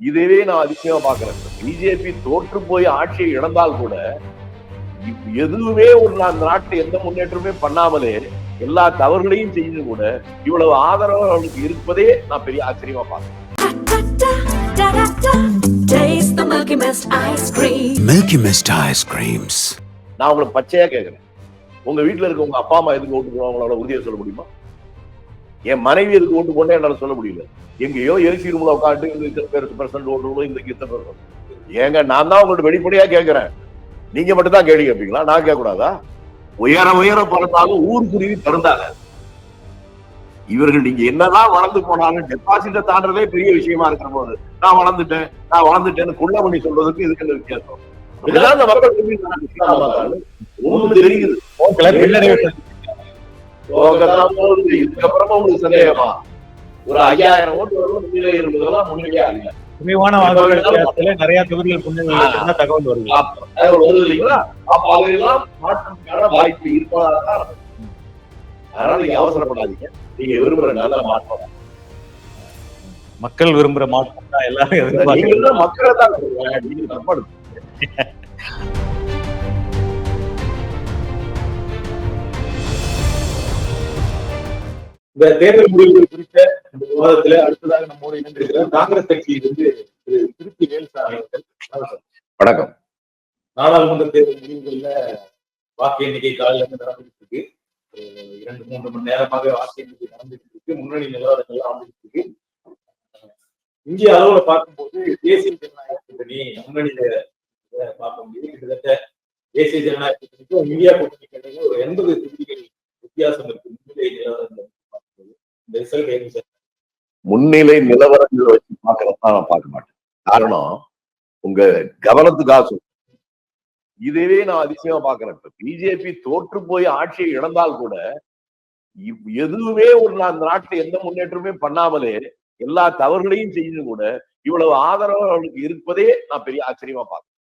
இதுவே நான் அதிகமா பாக்குறேன். பிஜேபி தோற்று போய் ஆட்சியை இழந்தால் கூட எதுவுமே ஒரு நாட்டில் எந்த முன்னேற்றமே பண்ணாமலே எல்லா தவறுகளையும் செய்து கூட இவ்வளவு ஆதரவு அவளுக்கு இருப்பதே நான் பெரிய ஆச்சரியமா பாக்குறேன். நான் உங்களை பச்சையா கேக்குறேன், உங்க வீட்டுல இருக்க உங்க அப்பா அம்மா எதுக்கு ஓட்டு போடுவாங்களோட உறுதியை சொல்ல முடியுமா? என் மனைவி எதுக்கு ஓட்டு போட்டே என்னால சொல்ல முடியல. எங்கேயோ ஏசி ரூம்ல உட்காந்து இந்த இத்தனை பேர் பெர்சன்ட் ஓட்டு இந்த இத்தனை பெர்சன்ட். ஏங்க நான் தான் உங்கள்ட்ட வெளிப்படையா கேட்கிறேன், நீங்க மட்டும் தான் கேள்வி கேட்பீங்களா? நான் கேட்க கூடாதா? உயர உயர பறந்தாலும் ஊருக்குருவி பிறந்தாங்க. இவர்கள் நீங்க என்னதான் வளர்ந்து போனாலும் டெபாசிட்டை தாண்டதே பெரிய விஷயமா இருக்கிற போது நான் வளர்ந்துட்டேன்னு குள்ள பண்ணி சொல்றதுக்கு இதுக்கு என்ன வித்தியாசம்? இதுதான் இந்த மக்கள் ஒண்ணு தெரியுது. இதுக்கப்புறமா உங்களுக்கு சந்தேகமா? ஒரு 5000 ஓட்டு வரும் முன்னிலை இருந்ததெல்லாம் முன்னிலையா இல்ல. நிறைய தொகுதிகள் தகவல் வருது இல்லைங்களா? அப்ப அதையெல்லாம் மாற்றத்துக்கான வாய்ப்பு இருப்பதாக. அதனால நீங்க அவசரப்படாதீங்க. நீங்க விரும்புற நல்ல மாற்றம், மக்கள் விரும்புற மாற்றம் தான் எல்லாரும் மக்களை தான் நீங்க தப்பாடு. இந்த தேர்தல் முடிவுகள் குறித்த இந்த விவாதத்துல அடுத்ததாக நம்மோடு இணைந்திருக்கிற காங்கிரஸ் கட்சியிலிருந்து திரு திருச்சி வேல்சாமி அவர்கள். வணக்கம். நாடாளுமன்ற தேர்தல் முடிவுகள்ல வாக்கு எண்ணிக்கை காலையில இருந்து நடந்துட்டு இருக்கு. 2-3 மணி நேரமாக வாக்கு எண்ணிக்கை நடந்துட்டு இருக்கு. முன்னணி நிலவரங்கள் நடந்துட்டு இருக்கு. இந்திய அளவுல பார்க்கும்போது தேசிய ஜனநாயக கூட்டணி முன்னணியில பார்க்க முடியுது. கிட்டத்தட்ட தேசிய ஜனநாயக கூட்டணிக்கும் இந்தியா கூட்டணி ஒரு 80 தொகுதிகள் வித்தியாசம் இருக்கு. முன்னிலை நிலவரங்களை வச்சு பாக்குறதான் நான் பார்க்க மாட்டேன். காரணம் உங்க கவனத்துக்காக இதுவே நான் அதிசயமா பாக்குறேன். பிஜேபி தோற்று போய் ஆட்சியை இழந்தால் கூட எதுவுமே ஒரு நாட்டில் எந்த முன்னேற்றமே பண்ணாமலே எல்லா தவறுகளையும் செய்து கூட இவ்வளவு ஆதரவு அவர்களுக்கு இருப்பதே நான் பெரிய ஆச்சரியமா பார்க்கிறேன்.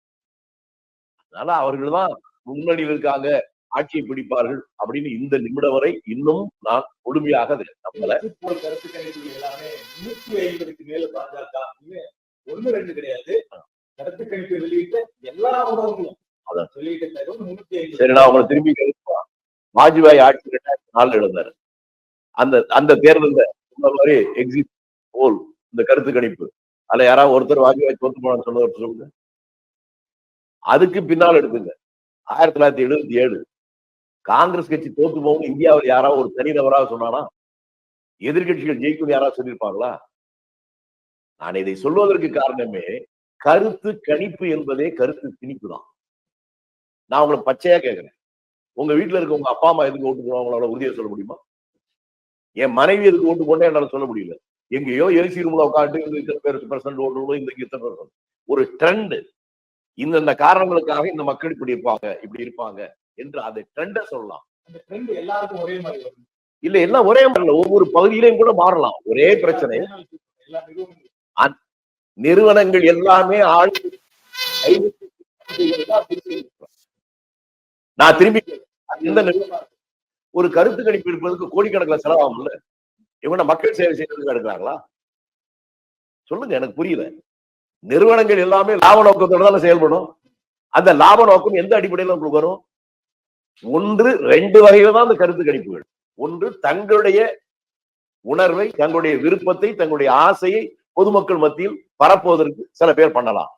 அதனால அவர்கள் தான் முன்னணியில் இருக்காங்க, ஆட்சியை பிடிப்பார்கள் அப்படின்னு இந்த நிமிடம் வரை இன்னும் நான் முழுமையாக நம்பல. கருத்து கணிப்புகள் எல்லாமே 150க்கு மேல பாஜக 1-2 கிடையாது. கருத்து கணிப்பு வெளியிட்ட எல்லா ஊடகங்களும் அதான் வெளியிட்ட தகவல் 350. சரி, நான் உங்களை திரும்பி கேட்பேன். வாஜ்பாய் ஆட்சி 2004 எழுந்தாரு. அந்த தேர்தல் இந்த மாதிரி எக்ஸிட் போல் இந்த கருத்து கணிப்பு அதுல யாராவது ஒருத்தர் வாஜ்பாய் தோத்து போனான்னு சொன்னவர் சொல்லுங்க. அதுக்கு பின்னால் எடுத்துங்க 1977 காங்கிரஸ் கட்சி தோத்து போகும் இந்தியாவில் யாராவது ஒரு தனிநபராக சொன்னானா? எதிர்கட்சிகள் ஜெயிக்கும் யாராவது சொல்லியிருப்பாங்களா? நான் இதை சொல்வதற்கு காரணமே கருத்து கணிப்பு என்பதே கருத்து திணிப்பு தான். நான் உங்களை பச்சையா கேட்கிறேன், உங்க வீட்டுல இருக்க உங்க அப்பா அம்மா எதுக்கு ஓட்டு போடுவாங்களோட உறுதியை சொல்ல முடியுமா? என் மனைவி எதுக்கு ஓட்டு போட்டே என்னால சொல்ல முடியல. எங்கேயோ ஏசி ரூம்ல உட்காந்து இந்த இத்தனை பேர் பெர்சன்ட் ஓட்டு இந்த இத்தனை பெர்சன்ட் ஒரு ட்ரெண்ட். இந்த காரணங்களுக்காக இந்த மக்கள் இப்படி இருப்பாங்க என்று அதை ட்ரெண்ட சொல்லலாம். அந்த ட்ரெண்ட் எல்லாருக்கும் ஒரே மாதிரி வரும் இல்ல, எல்லாம் ஒரே மாதிரி இல்ல, ஒவ்வொரு பகுதியிலையும் கூட மாறலாம். ஒரே பிரச்சனை, நிறுவனங்கள் எல்லாமே நான் திரும்பி இந்த ஒரு கருத்து கணிப்பு இருப்பதற்கு கோடிக்கணக்கில் செலவாகும்ல. இவங்க மக்கள் சேவை செய்யறதுக்கு எடுக்கிறாங்களா? சொல்லுங்க, எனக்கு புரியல. நிறுவனங்கள் எல்லாமே லாப நோக்கத்தோட தானே செயல்படும். அந்த லாப நோக்கம் எந்த அடிப்படையில் உங்களுக்கு வரும்? 2 வகையில தான் அந்த கருத்து கணிப்புகள். ஒன்று, தங்களுடைய உணர்வை, தங்களுடைய விருப்பத்தை, தங்களுடைய ஆசையை பொதுமக்கள் மத்தியில் பரப்புவதற்கு சில பேர் பண்ணலாம்.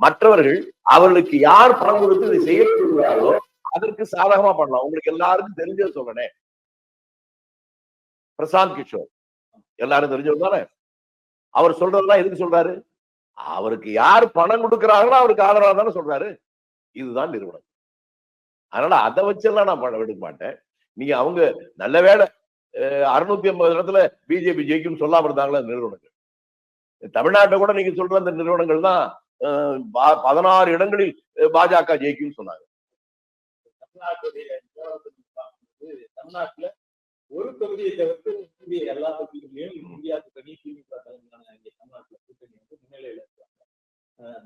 மற்றவர்கள் அவர்களுக்கு யார் பணம் கொடுத்து இதை செய்யப்படுகிறார்களோ அதற்கு சாதகமா பண்ணலாம். உங்களுக்கு எல்லாருக்கும் தெரிஞ்சது சொல்றேன், பிரசாந்த் கிஷோர் எல்லாரும் தெரிஞ்சவர் தானே. அவர் சொல்றதுதான் எதுக்கு சொல்றாரு? அவருக்கு யார் பணம் கொடுக்கிறார்களோ அவருக்கு ஆதரவா தானே சொல்றாரு. இதுதான் நிறுவனம். அதனால அதை வச்செல்லாம் நான் பணம் எடுக்க மாட்டேன். நீங்க அவங்க நல்ல வேலை 650 இடத்துல பிஜேபி ஜெயிக்கும் சொல்லாம இருந்தாங்களா நிறுவனங்கள். தமிழ்நாட்டை கூட நீங்க சொல்ற அந்த நிறுவனங்கள் தான் 16 இடங்களில் பாஜக ஜெயிக்கும் சொன்னாங்க. தமிழ்நாட்டுல ஒரு தொகுதியை தவிர்த்து எல்லா தொகுதிகளிலும் இந்தியா கூட்டணி திமுக தலைமையிலான தமிழ்நாட்டுல கூட்டணி வந்து முன்னிலையில இருக்காங்க.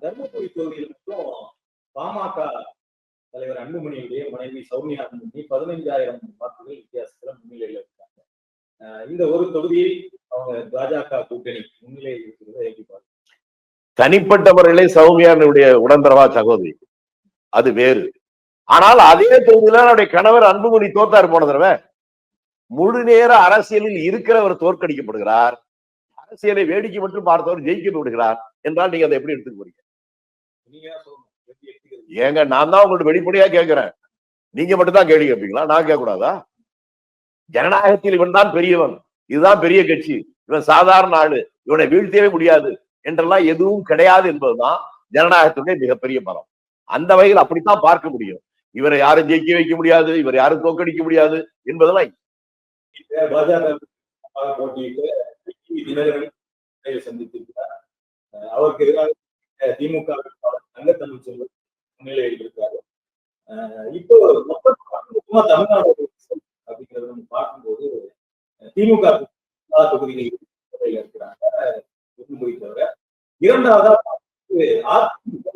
தர்மபுரி தொகுதியில் மட்டும் பாமக தலைவர் அன்புமணியுடைய மனைவி சௌமியா அன்புமணி 15,000 வாக்குகள் வித்தியாசத்துல முன்னிலையில இருக்காங்க. இந்த ஒரு தொகுதியில் அவங்க பாஜக கூட்டணி முன்னிலையில் இருக்கிறத எப்படி பார்க்க தனிப்பட்ட முறையிலே சௌமியானுடைய உடன்பிறவா சகோதரி, அது வேறு. ஆனால் அதே தொகுதியில அவருடைய கணவர் அன்புமணி தோத்தாரு போன தடவை. முழு நேர அரசியலில் இருக்கிறவர் தோற்கடிக்கப்படுகிறார், அரசியலை வேடிக்கை மட்டும் பார்த்தவர் ஜெயிக்கப்படுகிறார் என்றால் நீங்க அதை எப்படி எடுத்துக்க போறீங்க? ஏங்க நான் தான் உங்கள்ட்ட வெளிப்படையா கேட்கிறேன், நீங்க மட்டும் தான் கேள்வி கேட்பீங்களா? நான் கேட்க கூடாதா? ஜனநாயகத்தில் இவன் தான் பெரியவன், இதுதான் பெரிய கட்சி, இவன் சாதாரண ஆளு, இவனை வீழ்த்தவே முடியாது என்றெல்லாம் எதுவும் கிடையாது என்பதுதான் ஜனநாயகத்துடைய மிகப்பெரிய பலம். அந்த வகையில் அப்படித்தான் பார்க்க முடியும். இவரை யாரும் ஜெயிக்க வைக்க முடியாது, இவரை யாரும் தோற்கடிக்க முடியாது என்பதெல்லாம் பாஜக போட்டியிட்டு சந்தித்திருக்கிறார். அவருக்கு எதிராக திமுக தங்கத்தமிழ் செல்வன் முன்னிலையில் இருக்கிறார். இப்போ மொத்தமா தமிழ்நாடு அப்படிங்கிறத நம்ம பார்க்கும்போது திமுக தொகுதிகளில் இருக்கிறாங்க தவிர, இரண்டாவதா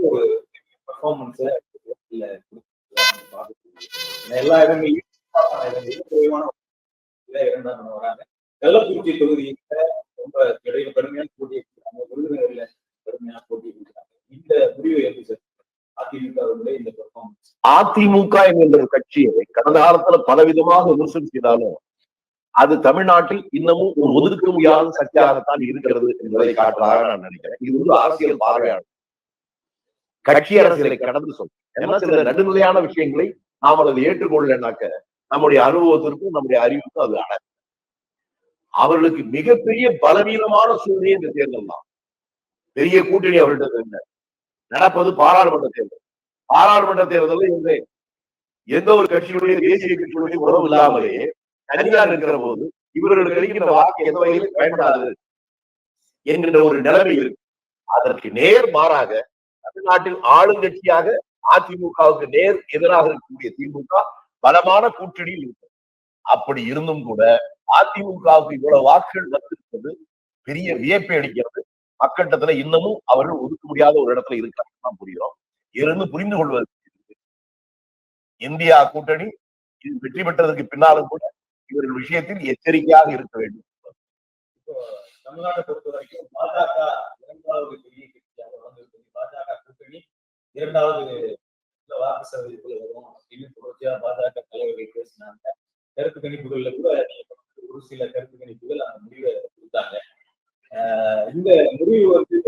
ஒரு பெர்ஃபார்மன்ஸ எல்லா இடங்களையும் குறைவான இரண்டாம் வராங்க. கள்ளக்குறிச்சி தொகுதியில ரொம்ப கடுமையான போட்டி இருக்கிறாங்க, விருதுநகர்ல கடுமையான போட்டி இருக்கிறாங்க. இந்த முடிவு எப்படி சார் அதிமுக இந்த பெர்ஃபார்மன்ஸ்? அதிமுக என்கின்ற கட்சியை கடந்த காலத்துல பலவிதமாக விமர்சனம் செய்தாலும் அது தமிழ்நாட்டில் இன்னமும் ஒரு ஒதுக்க முடியாத சக்தியாகத்தான் இருக்கிறது என்பதை காட்டுறதாக நான் நினைக்கிறேன். இது ஒரு அரசியல் பார்வையாளர் கட்சி அரசியலை கடந்து சொல்றேன். ஏன்னா சில நடுநிலையான விஷயங்களை நாம் அதை ஏற்றுக்கொள்ளனாக்க நம்முடைய அனுபவத்திற்கும் நம்முடைய அறிவுக்கும் அது அட அவர்களுக்கு மிகப்பெரிய பலவீனமான சூழ்நிலை இந்த தேர்தல் தான். பெரிய கூட்டணி அவர்கிட்ட நடப்பது பாராளுமன்ற தேர்தல். பாராளுமன்ற தேர்தலில் எந்த ஒரு கட்சியுடைய தேசிய கட்சியுடைய உறவு இல்லாமலேயே தனியார் இருக்கிற போது இவர்களுக்கு அளிக்கின்ற வாக்கு எந்த வகையிலும் பயன்படாது என்கின்ற ஒரு நிலைமை இருக்கு. அதற்கு நேர் மாறாக தமிழ்நாட்டில் ஆளுங்கட்சியாக அதிமுகவுக்கு நேர் எதிராக இருக்கக்கூடிய திமுக பலமான கூட்டணியில் இருக்கு. அப்படி இருந்தும் கூட அதிமுகவுக்கு இவ்வளவு வாக்குகள் வந்திருப்பது பெரிய வியப்பை அளிக்கிறது. மக்கட்டத்துல இன்னமும் அவர்கள் ஒதுக்க முடியாத ஒரு இடத்துல இருக்காங்க புரியும். இருந்து புரிந்து கொள்வது இந்தியா கூட்டணி இது வெற்றி பெற்றதற்கு பின்னாலும் கூட இவர்கள் விஷயத்தில் எச்சரிக்கையாக இருக்க வேண்டும். தமிழ்நாட்டை பொறுத்த வரைக்கும் பாஜக இரண்டாவது பெரிய கட்சியாக வளர்ந்திருக்கிறது. பாஜக கூட்டணி இரண்டாவது வாக்கு சதவீதத்துல வரும் அப்படின்னு தொடர்ச்சியா பாஜக தலைவர்கள் பேசினாங்க. கருத்து கணிப்புகள்ல கூட ஒரு சில கருத்து கணிப்புகள் அந்த முடிவை கொடுத்தாங்க. இந்த முடிவு வந்து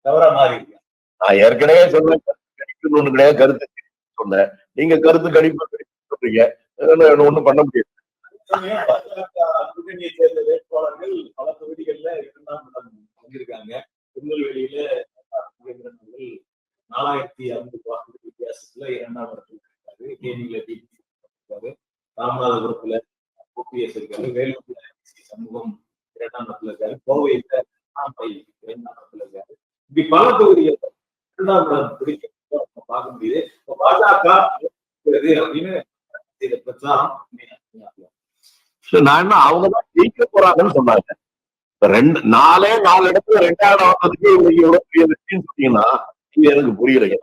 தவறா மாறி இருக்கு. நான் ஏற்கனவே சொன்னேன், கருத்து கணிப்பு ஒண்ணு கிடையாது, கருத்து சொன்னேன். நீங்க கருத்து கணிப்பு சொல்றீங்க, ஒண்ணும் பண்ண முடியாது. பாஜக கூட்டணியை சேர்ந்த வேட்பாளர்கள் பல தொகுதிகள்ல இரண்டாம் இடம் வந்திருக்காங்க. திருநெல்வேலியில 4600 வாக்குகள் வித்தியாசத்துல இரண்டாம் இடத்துல இருக்காரு. தேனியில இருக்காரு, ராமநாதபுரத்துல ஓபிஎஸ் இருக்காரு, வேலூர்ல சமூகம் இரண்டாம் இடத்துல இருக்காரு, கோவையில இரண்டாம் இடத்துல இருக்காரு. இப்படி பல தொகுதிகள் இரண்டாம் இடம் பிடிக்க பார்க்க முடியுது. பாஜக அப்படின்னு பிரச்சாரம் நான் என்ன அவங்கதான் ஜெயிக்க போறாங்கன்னு சொன்னாங்க. 4 இடத்துல 2வது வந்ததுக்கு எவ்வளவு பெரிய வெற்றின்னு சொன்னீங்கன்னா எனக்கு புரியலைங்க.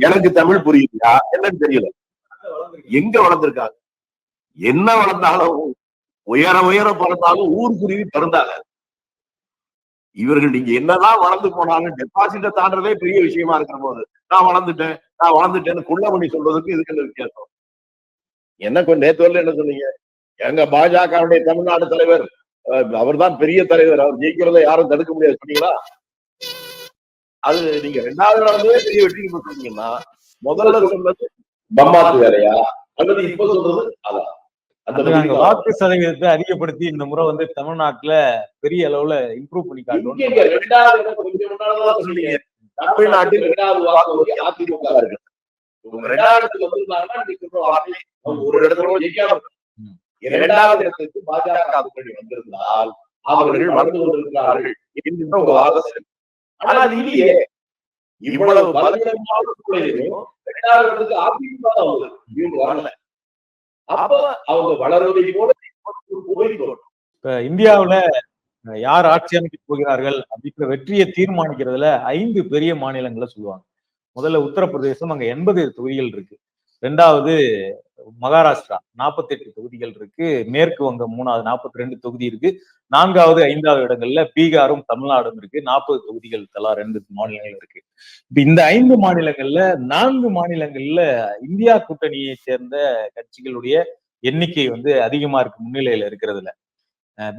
எனக்கு தமிழ் புரியுதா என்னன்னு தெரியல. எங்க வளர்ந்துருக்காங்க? என்ன வளர்ந்தாலும் உயர உயர பிறந்தாலும் ஊருக்குருவி பிறந்தாங்க. இவர்கள் நீங்க என்னதான் வளர்ந்து போனாலும் டெபாசிட்ட தாண்டதே பெரிய விஷயமா இருக்கிற போது நான் வளர்ந்துட்டேன்னு குள்ளமணி சொல்றதுக்கு இதுக்கு என்ன வித்தியாசம்? என்ன கொஞ்சம் நேத்து வரல என்ன சொன்னீங்க? எங்க பாஜகவுடைய தமிழ்நாடு தலைவர் அவர் தான் பெரிய தலைவர், அவர் ஜெயிக்கிறத யாரும் தடுக்க முடியாது சொன்னீங்களா? அது நீங்க 2வது நடந்ததே பெரிய வெற்றி சொன்னீங்கன்னா முதல்ல சொன்னது பம்மாத்து வேலையா அல்லது இப்ப சொல்றது அதான் அந்த வாக்கு சதவீதத்தை அதிகப்படுத்தி இந்த முறை வந்து தமிழ்நாட்டுல பெரிய அளவுல இம்ப்ரூவ் பண்ணி காட்டும். 2வது கொஞ்சம் முன்னாடிதான் சொன்னீங்க தமிழ்நாட்டில் 2வது வாக்கு அதிமுக இருக்கு. 2வது இடத்துக்கு வந்திருந்தாங்கன்னா ஒரு இடத்துல ஜெயிக்காம 2வது இடத்துக்கு பாஜக கூட்டணி வந்திருந்தால் அவர்கள் வளர்ந்து கொண்டிருக்கிறார்கள் என்கின்ற உங்க வாதம். ஆனா அது இல்லையே. இவ்வளவு பலவீனமான சூழலையும் 2வது இடத்துக்கு அதிமுக இவங்க வரல. அப்ப அவங்க வளர்வதை போல இப்ப இந்தியாவுல யார் ஆட்சி அமைக்க போகிறார்கள் அப்படின்ற வெற்றியை தீர்மானிக்கிறதுல 5 பெரிய மாநிலங்களை சொல்லுவாங்க. முதல்ல உத்தரப்பிரதேசம், அங்க 80 தொகுதிகள் இருக்கு. ரெண்டாவது மகாராஷ்டிரா 48 தொகுதிகள் இருக்கு. மேற்கு வங்கம் 3வது 42 தொகுதி இருக்கு. 4வது 5வது இடங்கள்ல பீகாரும் தமிழ்நாடும் இருக்கு. 40 தொகுதிகள் தலா 2 மாநிலங்கள் இருக்கு. இப்ப இந்த 5 மாநிலங்கள்ல 4 மாநிலங்கள்ல இந்தியா கூட்டணியை சேர்ந்த கட்சிகளுடைய எண்ணிக்கை அதிகமா இருக்கு முன்னிலையில இருக்கிறதுல.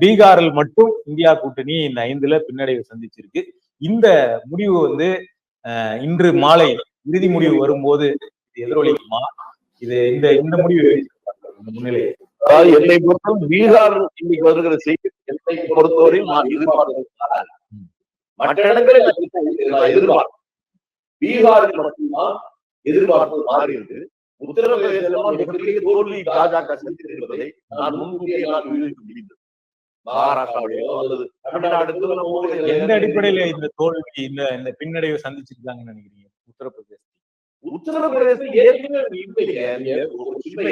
பீகாரில் மட்டும் இந்தியா கூட்டணி இந்த 5ல பின்னடைவு சந்திச்சிருக்கு. இந்த முடிவு இன்று மாலை இறுதி முடிவு வரும்போது எதிரொலிக்குமா? இது இந்த முடிவு முன்னிலை அதாவது என்னை பொறுத்தவரை பீகார் இன்னைக்கு வருகிற செய்தி என்னை பொறுத்தவரையில் நான் எதிர்பார்க்கிறேன். மற்ற இடங்களில் நான் எதிர்பார்க்கிறேன். பீகாரில் மட்டும்தான் எதிர்பார்ப்பு மாறி இருக்கு. உத்தரப்பிரதேசம் மிகப்பெரிய தோல்வி பாஜக சந்தித்திருப்பதை நான் முன்கூட்டியே நான் யூகிக்க முடிந்தது. மகாராஷ்டிராவிலேயோ அல்லது தமிழ்நாடு எந்த அடிப்படையில இந்த தோல்வி இந்த பின்னடைவை சந்திச்சிருக்காங்கன்னு நினைக்கிறீங்க? உத்தரப்பிரதேசம் ஏற்கனவே ஒரு சின்ன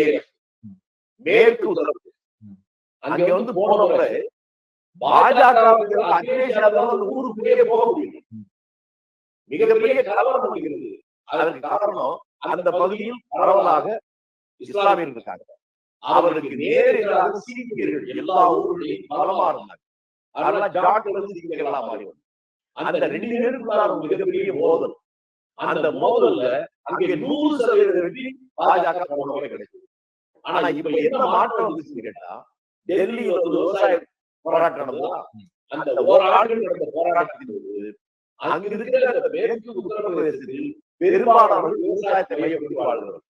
மேற்கு உத்தரப்பிரதேசம் அங்க போனவரை பாஜக அகிலேஷ் யாதவ் ஊருக்குள்ளே போக முடியும். மிகப்பெரிய கலவரம் நடக்கிறது. அதற்கு காரணம் அந்த பகுதியில் பரவலாக இஸ்லாமியர்கள் இருக்காங்க. அவர்களுக்கு நேரடியாக சீக்கியர்கள் எல்லா ஊர்களிலும் பலமா இருந்தாங்க. அதனால ஜாட்கள் சீக்கியர்களா மாறி அந்த 2 பேருக்குள்ளான மிகப்பெரிய மோதல். அந்த மோதல்ல அங்கே 100% வெற்றி பாஜக போனவரை கிடைக்கும். ஆனா இப்ப என்ன மாற்றம் வந்துச்சுன்னு கேட்டா, டெல்லியில விவசாய போராட்டம் நடந்ததா, அந்த ஓராண்டு நடந்த போராட்டத்தின் போது அங்க இருக்கிற அந்த மேற்கு உத்தரப்பிரதேசத்தில் பெரும்பாலானவர்கள் விவசாயத்தை மையப்பட்டு வாழ்ந்தவர்.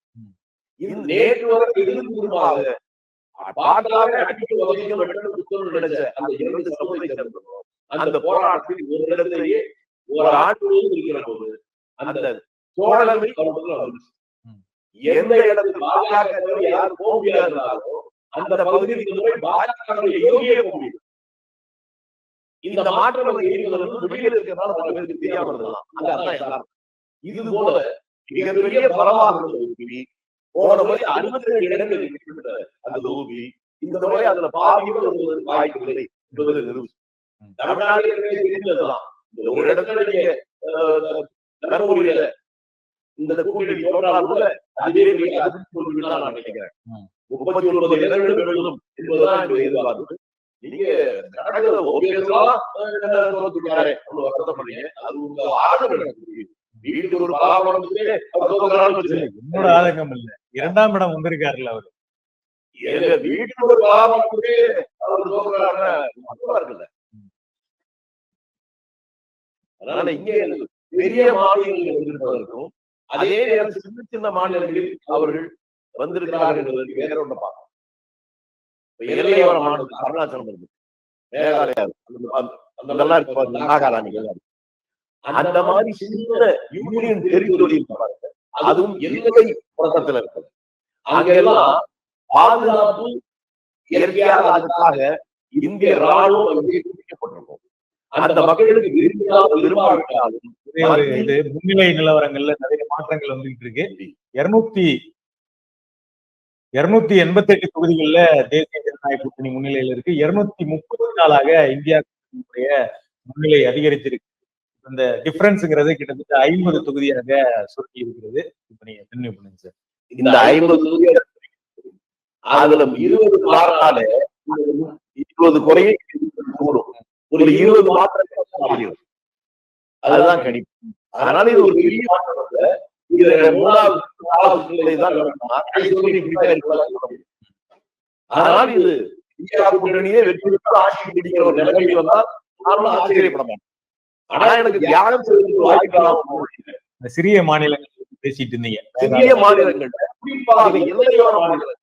இந்த நேற்று வரை எதிர்ப்புறமாக பாட்டாக அடிக்க வகைகள் நினைச்ச அந்த 2 சமூகத்தை சேர்ந்தோம். அந்த போராட்டத்தில் ஒரு இடத்திலேயே ஒரு ஆண்டு இருக்கிற போது அந்த சோழமை எந்த இடத்துல பாஜக யார் போக முடியாதோ அந்த பகுதியில் பாஜக யோகியே போக முடியும். இந்த மாற்றம் வெளியில் இருக்கிறதுனால பல பேருக்கு தெரியாம இருந்தலாம். அந்த அர்த்தம் இது போல மிகப்பெரிய பலமாக போன முறை 62 இடங்கள் அந்த தொகுதி இந்த முறை அதுல பாதிகள் வருவதற்கு வாய்ப்பு இல்லை என்பது நிரூபிச்சு. தமிழ்நாடு தெரிந்ததுதான். ஒரு இடத்துல நீங்க தர்மபுரியில இந்த கூட்டணி தோற்றால் கூட அதுவே நான் நினைக்கிறேன். 39 இடங்கள் வெல்லும் என்பதுதான் என்னுடைய எதிர்பார்ப்பு. நீங்க வருத்தப்படுறீங்க. அது உங்க ஆதங்கம். வீட்டுக்கு ஒரு பலாபலத்துக்கு என்னோட ஆதங்கம் இல்ல. 2ஆம் இடம் வந்திருக்காருல்ல அவரு. எங்க வீட்டுக்கு ஒரு பலாபலத்துக்கு அவர் இருக்குல்ல. அதனால இங்கே பெரிய மாநிலங்கள் வந்திருப்பதற்கும் அதே நேரம் சின்ன சின்ன மாநிலங்களில் அவர்கள் வந்திருக்கிறார்கள் என்பதற்கு வேற ஒண்ணு பார்க்கணும். எல்லையோர மாநிலம் அருணாச்சலம் இருக்கு, மேகாலயா அதெல்லாம் இருக்கு, நாகாலாந்து அந்த மாதிரி சின்ன யூனியன் டெரிட்டரி பாருங்க, அதுவும் எல்லை புறத்துல இருக்குது. அங்கெல்லாம் பாதுகாப்பு இயற்கையாக அதுக்காக இந்திய ராணுவம் அங்கே குவிக்கப்பட்டிருக்கும். அந்த மக்களுக்கு விரும்பாவிட்டாலும் இது முன்னிலை நிலவரங்கள்ல நிறைய மாற்றங்கள் வந்துகிட்டு இருக்கு. 288 தொகுதிகள்ல தேசிய ஜனநாயக கூட்டணி முன்னிலையில இருக்கு. 234 இந்தியா கூட்டணியுடைய முன்னிலை அதிகரிச்சிருக்கு. இந்த டிஃபரன்ஸ்ங்கிறது கிட்டத்தட்ட 50 தொகுதியாக சுருக்கி இருக்கிறது. இப்ப நீங்க கன்டினியூ பண்ணுங்க சார். இந்த 50 தொகுதி அதுல 20 மாறினால 20 குறையும் கூடும். ஒரு 20 மாற்றங்கள் அதுதான் கணிப்பு. அதனால இது ஒரு பெரிய மாற்றம். இது 3வது நிலை தான். அதனால இது இந்தியா கூட்டணியே வெற்றி பெற்று ஆட்சி பிடிக்கிற ஒரு நிலைமை வந்தால் நானும் ஆச்சரியப்பட மாட்டேன். ஆனா எனக்கு தியானம் செய்வதற்கு வாய்ப்பு. சிறிய மாநிலங்கள் பேசிட்டு இருந்தீங்க. சிறிய மாநிலங்கள் குறிப்பாக எல்லையோர மாநிலங்கள்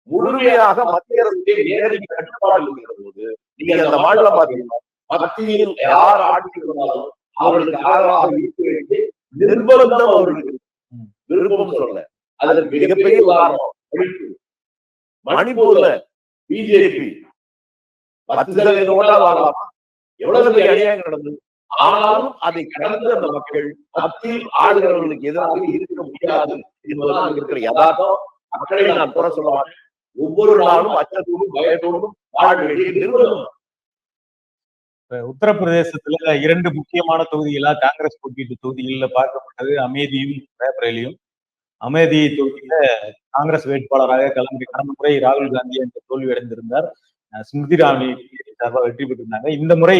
முழுமையாக மத்திய அரசுக்கு நேரடி கட்டுப்பாடு இருக்கிற போது நீங்க அந்த மாநிலம் பார்த்தீங்கன்னா மத்தியில் யார் ஆட்சி வந்தாலும் அவர்களுக்கு ஆதரவாக இருக்க வேண்டிய நிர்பந்தம் அவர்களுக்கு விருப்பம் சொல்லல. அதற்கு மிகப்பெரிய உதாரணம் மணிப்பூர்ல பிஜேபி 10% ஓட்டால் வாங்கலாமா? எவ்வளவு பெரிய அநியாயம் நடந்தது. ஆனாலும் அதை கடந்து அந்த மக்கள் மத்தியில் ஆளுகிறவர்களுக்கு எதிராக இருக்க முடியாது என்பதுதான் இருக்கிற யதார்த்தம். மக்களை நான் குறை சொல்ல மாட்டேன். ஒவ்வொரு நாளும் அச்சத்தோடும் பயத்தோடும் வாழ வேண்டிய நிர்பந்தம். உத்தரப்பிரதேசத்துல 2 முக்கியமான தொகுதிகளா காங்கிரஸ் போட்டியிட்ட தொகுதிகளில் பார்க்கப்பட்டது அமேதியும் ரேபரேலியும். அமேதி தொகுதியில காங்கிரஸ் வேட்பாளராக கிளம்பி கடந்த முறை ராகுல் காந்தி அந்த தோல்வி அடைந்திருந்தார். ஸ்மிருதி இரானி சார்பாக வெற்றி பெற்றிருந்தாங்க. இந்த முறை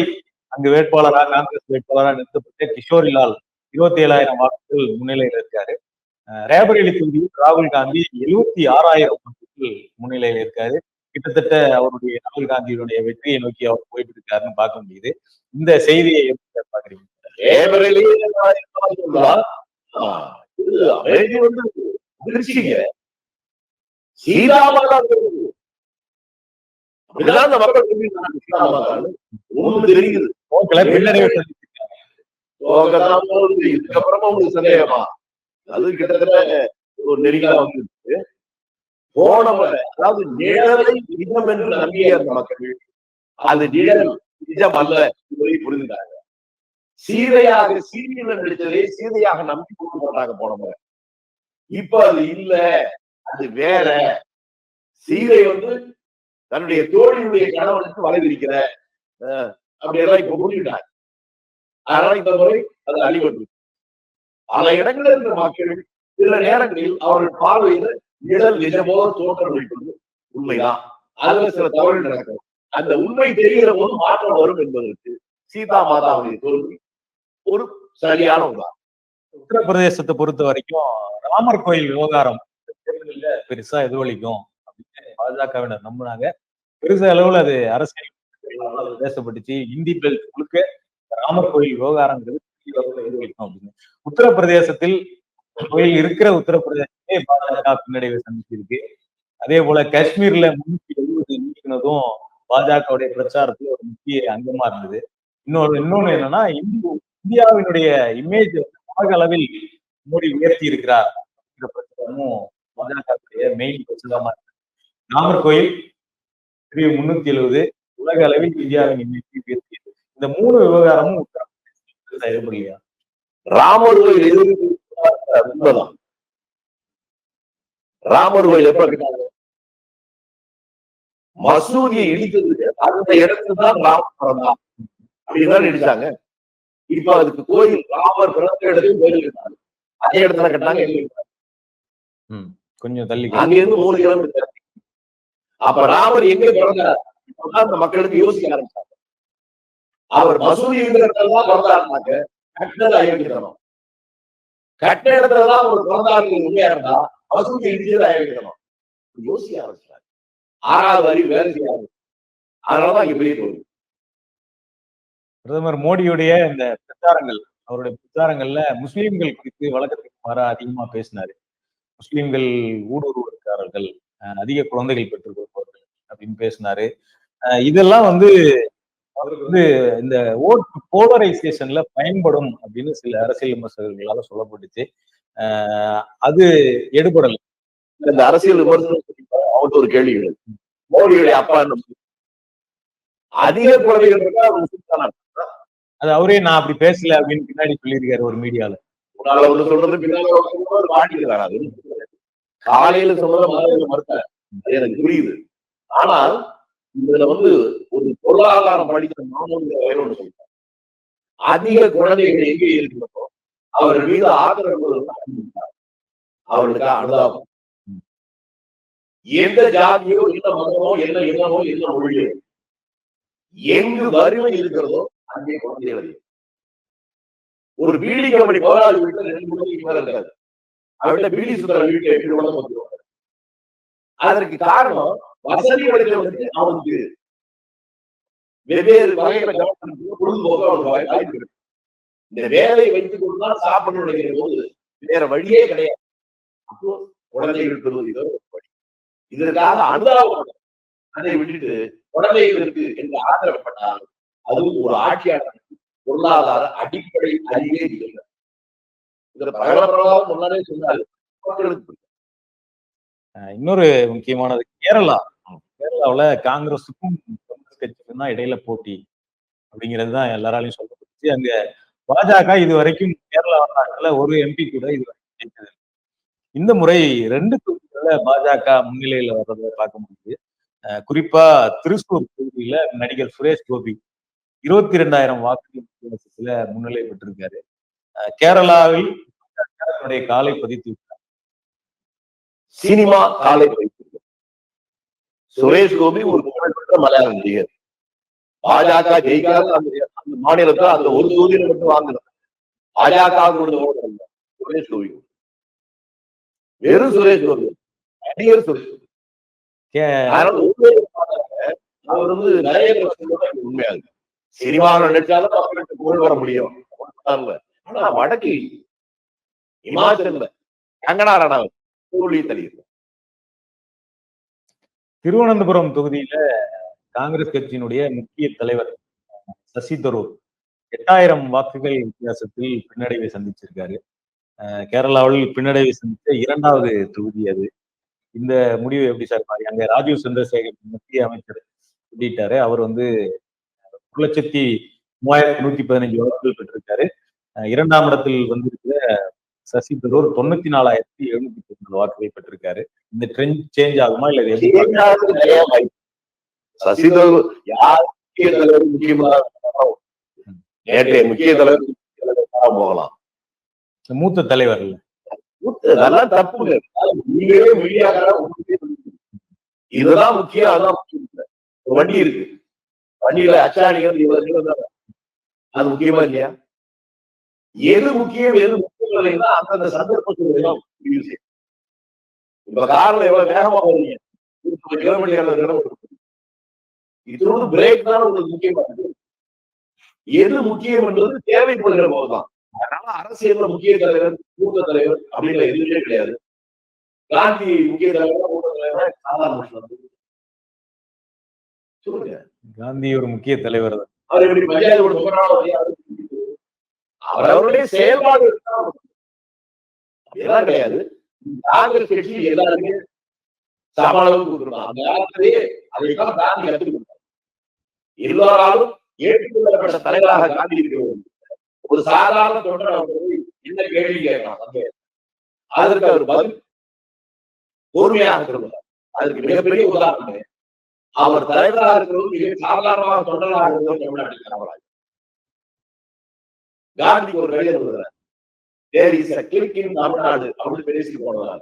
அங்கு வேட்பாளராக காங்கிரஸ் வேட்பாளராக நிறுத்தப்பட்ட கிஷோரிலால் 27,000 வாக்குகள் முன்னிலையில் இருக்காரு. ரேபரேலி தொகுதியில் ராகுல் காந்தி 76,000 வாக்குகள் முன்னிலையில் இருக்காரு. கிட்டத்தட்ட அவருடைய ராகுல் காந்தியினுடைய வெற்றியை நோக்கி அவர் போயிட்டு இருக்காருன்னு பார்க்க முடியுது. இந்த செய்தியை எப்படி பாக்குறீங்க? அமேதி வந்து அதிர்ச்சிங்க. சீதாமாதா அப்படிதான் அந்த மக்கள் ஒண்ணு தெரியுது. இதுக்கப்புறமா உங்களுக்கு சந்தேகமா? அது கிட்டத்தட்ட ஒரு நெருங்கா வந்து போன முறை, அதாவது நிழலை நிஜம் என்று நம்பிய அந்த மக்கள் அது நிழல் நிஜம் அல்ல என்பதை புரிந்தாங்க. சீதையாக சீரியல நடிச்சதே சீதையாக நம்பி கொண்டு போட்டாங்க போன முறை. இப்ப அது இல்ல, அது வேற. சீதை வந்து தன்னுடைய தோழியுடைய கணவனுக்கு வலை விரிக்கிற அப்படியெல்லாம் இப்ப புரிஞ்சுட்டாங்க. அதனால இந்த முறை அது அடிபட்டு பல இடங்களில் இருந்த மக்கள் சில நேரங்களில் அவர்கள் பார்வையில நிழல் நிஜமோ தோற்றம் வைப்பது உண்மைதான். அதுல சில தவறு நடக்கும். அந்த உண்மை தெரிகிற போது மாற்றம் வரும் என்பதற்கு சீதா மாதாவுடைய தோல்வி ஒரு சரியான உதாரணம். உத்தரப்பிரதேசத்தை பொறுத்த வரைக்கும் ராமர் கோயில் விவகாரம் தேர்தலில் பெருசா எதிரொலிக்கும் அப்படின்னு பாஜகவினர் நம்பினாங்க. பெருச அளவுல அது அரசியல் பேசப்பட்டுச்சு. இந்தி பெல்ட் முழுக்க ராமர் கோயில் விவகாரங்கிறது எதிரொலிக்கும் அப்படின்னு. உத்தரப்பிரதேசத்தில் கோயில் இருக்கிற உத்தரப்பிரதேசத்திலே பாஜக பின்னடைவை சந்திச்சிருக்கு. அதே போல காஷ்மீர்ல 370 நீக்கினதும் பாஜகவுடைய பிரச்சாரத்துல ஒரு முக்கிய அங்கமா இருந்தது. இன்னொன்னு என்னன்னா, இந்தியாவினுடைய இமேஜ் உலக அளவில் மோடி உயர்த்தி இருக்கிறார் அப்படிங்கிற பிரச்சாரமும் பாஜகவுடைய மெயின் பிரச்சாரமா இருக்கு. ராமர் கோயில் 370 உலக அளவில் இந்தியாவின் இமேஜ் உயர்த்தியது. இந்த 3 விவகாரமும் உத்தரப்பிரதேசத்தில் செயல்படலையா? ராமர் கோயில் உண்மைதான். ராமர் கோயில் எப்ப கட்டினாங்க? மசூதியை இடித்தது அந்த இடத்துல தான் ராமர் பிறந்தான் அப்படிதான் இடிச்சாங்க. இப்ப அதுக்கு கோயில் ராமர் பிறந்த இடத்துல கோயில் கட்டினாங்க. அதே இடத்துல கட்டினாங்க. கொஞ்சம் தள்ளி அங்கிருந்து 3 கிலோமீட்டர். அப்ப ராமர் எங்க பிறந்தார் அந்த மக்களுக்கு யோசிக்க ஆரம்பிச்சாங்க. அவர் மசூதி இருக்கிற இடத்துல தான் பிறந்தாருனாக்க கட்டினது அயோக்கியத்தனம். கட்டின இடத்துலதான் ஒரு பிறந்தார்கள் உண்மையா இருந்தா மசூதி இடிச்சது அயோக்கியத்தனம். யோசிக்க ஆரம்பிச்சாங்க. 6வது அறிவு வேலை செய்ய ஆரம்பிச்சு. அதனாலதான் இங்க பெரிய தோல்வி. பிரதமர் மோடியுடைய இந்த பிரச்சாரங்கள், அவருடைய பிரச்சாரங்கள்ல முஸ்லிம்கள் குறித்து வழக்கத்துக்கு மாற அதிகமா பேசினாரு. முஸ்லிம்கள் ஊடுருவல்காரர்கள், அதிக குழந்தைகள் பெற்றுக் கொடுப்பவர்கள் அப்படின்னு பேசினாரு. இதெல்லாம் வந்து அவருக்கு வந்து இந்த ஓட்டு போலரைசேஷன்ல பயன்படும் அப்படின்னு சில அரசியல் விமர்சகர்களால சொல்லப்பட்டுச்சு. அது எடுபடல. இந்த அரசியல் விமர்சனம் அவருக்கு ஒரு கேள்வி. மோடியுடைய அப்பா அதிக குழந்தைகள் இருக்கா? அது அவரே நான் அப்படி பேசல அப்படின்னு பின்னாடி சொல்லியிருக்காரு ஒரு மீடியால. ஒண்ணு சொல்றது பின்னாடி மாட்டிக்கிறாரு. காலையில சொல்றத மாலையில மறுத்த எனக்கு புரியுது. ஆனால் இதுல வந்து ஒரு பொருளாதாரம் படிக்கிற மாணவர்கள் சொல்றாங்க. அதிக குழந்தைகள் எங்கே இருக்கிறதோ அவர்கள் மீது ஆதரவு அவர்களுக்கு அனுதாபம். எந்த ஜாதியோ என்ன மதமோ என்ன இனமோ என்ன மொழியோ எங்கு வறுமை இருக்கிறதோ அங்கே குழந்தைகள். ஒரு பீடி கம்பெனி முதலாளி வீட்டுல 2 குழந்தைக்கு மேல இருக்காது. அவர்கிட்ட பீடி சுத்தர வீட்டுல 8 குழந்தை வந்துருவாங்க. அதற்கு காரணம் வசதி படைத்தவனுக்கு அவனுக்கு வெவ்வேறு வகைகளை கவனம் பொழுதுபோக்கு அவனுக்கு வாய்ப்பு இருக்கு. இந்த வேலையை வைத்துக் கொண்டுதான் சாப்பிடணும் நினைக்கிற போது வேற வழியே கிடையாது. அப்போ குழந்தைகள் பெறுவது இதோ வழி. இதற்காக அனுதாபம் அதை விட்டுட்டு குழந்தைகளுக்கு என்று ஆதரப்பட்டால் அதுவும் ஒரு ஆட்சியாளருக்கு பொருளாதார அடிப்படை அறிவே இல்லை. இதுல பகலப்பரவாக முன்னாலே சொன்னாரு. இன்னொரு முக்கியமானது கேரளாவுல காங்கிரஸுக்கும் காங்கிரஸ் கட்சிக்கும் தான் இடையில போட்டி அப்படிங்கிறது தான் எல்லாராலையும் சொல்லப்பட்டுச்சு. அங்க பாஜக இது வரைக்கும் கேரளா வரலாற்றுல ஒரு எம்பி கூட இது வரைக்கும் ஜெயிச்சது. இந்த முறை 2 தொகுதிகள்ல பாஜக முன்னிலையில வர்றதை பார்க்க முடியுது. குறிப்பா திருச்சூர் தொகுதியில நடிகர் சுரேஷ் கோபி 22,000 வாக்குகள் வித்தியாசத்துல முன்னிலை பெற்றிருக்காரு. கேரளாவில் தன்னுடைய காலை பதித்து விட்டார். சினிமா காலை வைத்திருக்கு. சுரேஷ் கோபி ஒரு புகழ்பெற்ற மலையாள நடிகர். பாஜக ஜெயிக்காத அந்த மாநிலத்தில் அந்த ஒரு தொகுதியில மட்டும் வாங்கணும். பாஜக சுரேஷ் கோபி, வெறும் சுரேஷ் கோபி, நடிகர் சுரேஷ் கோபி. அவர் நிறைய உண்மையாக சினிமாவில் நினைச்சாலும் மக்களுக்கு புகழ் வர முடியும். ஆனா வடக்கு இமாச்சல்ல கங்கனா ரனாவத் தருகிறது. திருவனந்தபுரம் தொகுதியில காங்கிரஸ் கட்சியினுடைய முக்கிய தலைவர் சசி தரூர் 8000 வாக்குகள் வித்தியாசத்தில் பின்னடைவை சந்திச்சிருக்காரு. கேரளாவில் பின்னடைவை சந்தித்த 2வது தொகுதி அது. இந்த முடிவு எப்படி சார் பாரு? அங்க ராஜீவ் சந்திரசேகர் மத்திய அமைச்சர் சொல்லிட்டாரு. அவர் 1,03,115 வாக்குகள் பெற்றிருக்காரு. 2ஆம் இடத்தில் வந்திருக்கிற சசி தரூர் 94,790 வாக்குகள் பெற்றிருக்காரு. இந்த ட்ரெண்ட் சேஞ்ச் ஆகுமா இல்ல சசி தரூர் யார் முக்கிய தலைவர் முக்கியமாக நேற்றைய முக்கிய தலைவர் போகலாம், மூத்த தலைவர் இல்ல அதெல்லாம் தப்பு. இதுதான் முக்கியம், அதுதான் முக்கியம். வண்டி இருக்கு, வண்டியில அச்சாணிகள் அது முக்கியமா இல்லையா? எது முக்கியம் எது முக்கியம் இல்லைன்னா அந்தந்த சந்தர்ப்பத்தில் முடிவு செய்யும். இப்ப காரணம் எவ்வளவு வேகமா போறீங்க, கிலோமீட்டர் இதோட பிரேக் தான் உங்களுக்கு முக்கியமா இருக்கு. எது முக்கியம் என்பது தேவைப்படுகிற போதுதான். அதனால அரசியல்ல முக்கிய தலைவர் மூத்த தலைவர் அப்படின்ற எதுவுமே கிடையாது. காந்தி முக்கிய தலைவர் மூத்த தலைவர் சாதாரண சொல்லுங்க. காந்தி ஒரு முக்கிய தலைவர் தான். அவர் எப்படி பஞ்சாயத்து அவர் அவருடைய செயல்பாடு எல்லாம் கிடையாது. காங்கிரஸ் கட்சி எல்லாருமே சம அளவுக்கு கொடுக்கணும். அந்த காலத்திலேயே அதைத்தான் காந்தி கற்றுக் கொடுத்தார். எல்லாராலும் ஏற்றுக்கொள்ளப்பட்ட தலைவராக காந்தி இருக்கிறது. ஒரு சாதாரண தொண்டர் என்ன கேள்வி கேட்கலாம், அதற்கு அவர் பதில் பொறுமையாக இருக்கிறார். அதுக்கு மிகப்பெரிய உதாரணம் அவர் தலைவராக இருக்கிறது மிக சாதாரணமாக தொண்டராக இருக்கிறது தமிழ்நாட்டில் காமராஜர். காந்திக்கு ஒரு கடிதம் எழுதுறார், there is a click in Tamil Nadu அப்படின்னு பேசி போனதால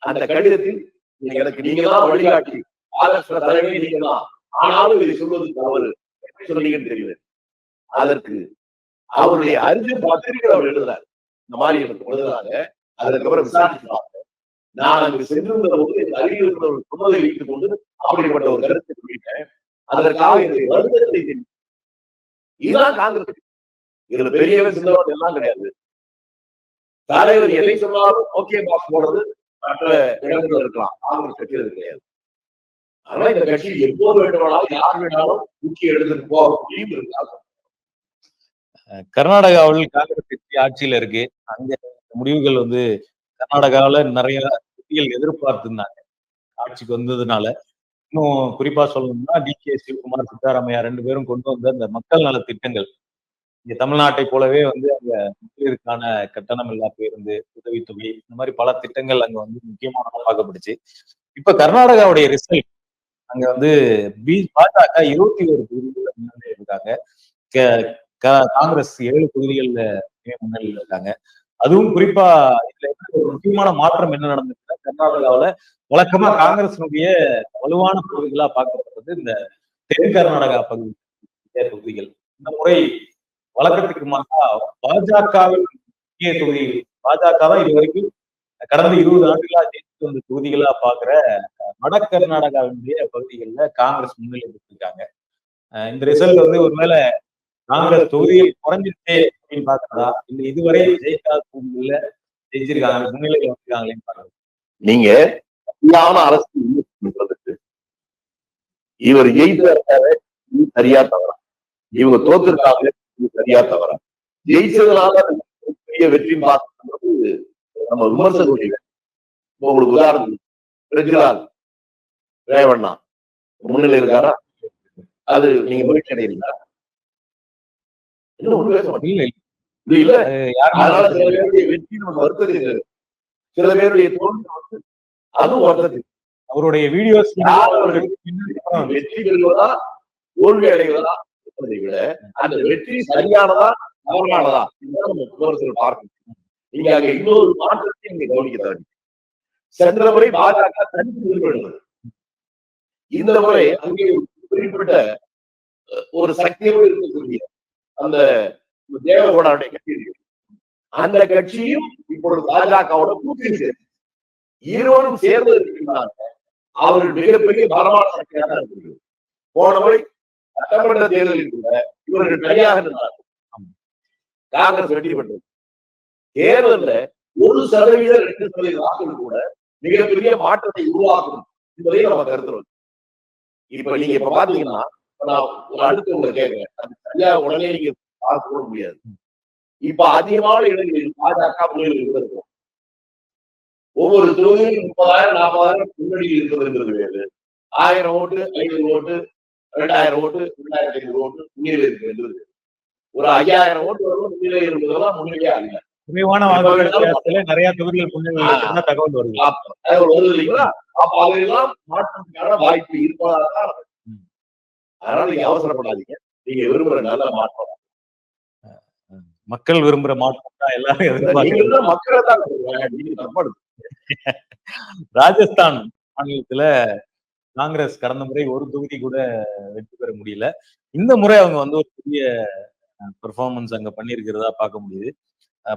அந்த கடிதத்தில் எனக்கு நீங்க தான் வழிகாட்டி, ஆலோசனை தலைவரே நீங்க தான், ஆனாலும் இதை சொல்வது தவறு, எப்படி சொன்னீங்கன்னு தெரியல. அதற்கு அவருடைய அறிஞர் பத்திரிகை அவர் எழுதுறாரு, இந்த மாதிரி எனக்கு எழுதுறாங்க. அதுக்கப்புறம் விசாரிச்சு நான் அங்கு சென்றிருந்த போது அருகில் சொன்னதை வைத்துக் கொண்டு அப்படிப்பட்ட ஒரு கருத்தை சொல்லிட்டேன். அதற்காக என்னுடைய வருத்தத்தை தெரிவித்தேன். இதுதான் காங்கிரஸ். இதுல பெரியவர் சின்னவர் எல்லாம் கிடையாது. தலைவர் எதை சொன்னாலும் ஓகே பாக்ஸ் போடுறது மற்ற இடங்கள் இருக்கலாம், காங்கிரஸ் கட்சி அது கிடையாது. அதனால இந்த கட்சி எப்போது வேண்டுமானாலும் யார் வேணாலும் முக்கிய இடத்துக்கு போக முடியும் இருந்தாலும். கர்நாடகாவில் காங்கிரஸ் கட்சி ஆட்சியில இருக்கு. அங்க முடிவுகள் கர்நாடகாவில நிறைய கட்சிகள் எதிர்பார்த்திருந்தாங்க ஆட்சிக்கு வந்ததுனால. இன்னும் குறிப்பா சொல்லணும்னா டி.கே. சிவகுமார், சித்தாராமையா 2 பேரும் கொண்டு வந்த இந்த மக்கள் நல திட்டங்கள் இங்க தமிழ்நாட்டை போலவே அங்க மகளிருக்கான கட்டணம் இல்லா பேருந்து, உதவித்தொகை, இந்த மாதிரி பல திட்டங்கள் அங்க முக்கியமானதா பார்க்கப்படுச்சு. இப்ப கர்நாடகாவுடைய ரிசல்ட் அங்க பாஜக 21 தொகுதிகள்ல முன்னணி இருக்காங்க. காங்கிரஸ் 7 தொகுதிகள்ல முன்னணியில் இருக்காங்க. அதுவும் குறிப்பா இதுல ஒரு முக்கியமான மாற்றம் என்ன நடந்துச்சுன்னா, கர்நாடகாவில வழக்கமா காங்கிரசினுடைய வலுவான பகுதிகளா பார்க்கப்படுறது இந்த தென் கர்நாடகா பகுதி தொகுதிகள். இந்த முறை வழக்கத்துக்கு மாற்றா பாஜகவின் முக்கிய தொகுதிகள், பாஜக தான் இது வரைக்கும் கடந்த 20 ஆண்டுகளா ஜெயிச்சு வந்த தொகுதிகளா பாக்குற வட கர்நாடகாவினுடைய பகுதிகளில் காங்கிரஸ் முன்னிலை பெற்றிருக்காங்க. இந்த ரிசல்ட் ஒருவேளை காங்கிரஸ் தொகுதிகள் குறைஞ்சிருச்சே அப்படின்னு பாக்குறதா, இல்ல இதுவரை ஜெயிக்காத தொகுதிகள்ல ஜெயிச்சிருக்காங்க, முன்னிலையில் வந்திருக்காங்களேன்னு பாக்குறது. நீங்க அரசு இவர் ஜெயிச்சிருக்காரு சரியா தவறா, இவங்க தோத்திருக்காங்க சரியா தவறா, ஜெயிச்சதுனால பெரிய வெற்றி பார்க்கறது நம்ம விமர்சனம் முடியல. உங்களுக்கு உதாரணம் பிரஜ்லால் ரேவண்ணா முன்னிலை இருக்காரா? அது நீங்க முயற்சி அடைகிறீங்களா? இன்னும் பேச மாட்டீங்க. இல்ல அதனால சில பேருடைய வெற்றி நமக்கு வருத்தத்தில், சில பேருடைய தோல்வி அதுவும் வருத்தத்தில். அவருடைய வீடியோஸ் வெற்றி பெறுவதா தோல்வி அடைவதா என்பதை விட அந்த வெற்றி சரியானதா தவறானதா பார்க்கணும். நீங்க அங்க இன்னொரு மாற்றத்தை நீங்க கவனிக்க தவறி. சென்ற முறை பாஜக தனித்து இருந்தது. இந்த முறை அங்கே குறிப்பிட்ட ஒரு சக்தியோடு இருக்கக்கூடிய அந்த தேவகவுடாவுடைய கட்சி இருக்கு. அந்த கட்சியும் இப்பொழுது பாஜகவோட கூட்டணி சேர்ந்து இருவரும் சேர்ந்து இருக்கின்றாங்க. அவர்கள் மிகப்பெரிய பலமான சக்தியாக இருக்கிறது. போன முறை சட்டமன்ற தேர்தலில் கூட இவர்கள் தனியாக இருந்தார்கள். காங்கிரஸ் வெற்றி பெற்றது. தேர்தலில் 1% 2% வாக்குகள் கூட மிகப்பெரிய மாற்றத்தை உருவாக்கும் என்பதை நம்ம கருத்துறோம். இப்ப நீங்க இப்ப பாத்தீங்கன்னா நான் ஒரு அடுத்து உங்களை கேட்கிறேன், அது சரியா உடனே நீங்க பார்க்க முடியாது. இப்ப அதிகமான இடங்களில் பாஜக முன்னிலை இருக்கும். ஒவ்வொரு தொகுதியிலும் 30,000 40,000 முன்னணியில் இருக்கிறது வேறு. 1000 ஓட்டு 500 ஓட்டு 2000 ஓட்டு 2500 ஓட்டு முன்னிலை இருக்கிறது. ஒரு 5000 ஓட்டு வரும் முன்னிலை இருந்ததெல்லாம் முன்னிலையா இல்லை. குறைவான வாக்குகள் நிறைய தொகுதிகள் முன்னிலை தகவல் வருது. தகவல் வருது இல்லைங்களா? அப்ப அதையெல்லாம் மாற்றத்துக்கான வாய்ப்பு இருப்பதாக. அதனால நீங்க அவசரப்படாதீங்க. நீங்க விரும்புற நல்ல மாற்றம், மக்கள் விரும்புற மாற்றம் தான் எல்லாரும் எதிர்பார்க்க. மக்களை தான். ராஜஸ்தான் மாநிலத்துல காங்கிரஸ் கடந்த முறை ஒரு தொகுதி கூட வெற்றி பெற முடியல. இந்த முறை அவங்க வந்து ஒரு பெரிய பெர்ஃபார்மன்ஸ் அங்க பண்ணிருக்கிறதா பார்க்க முடியுது.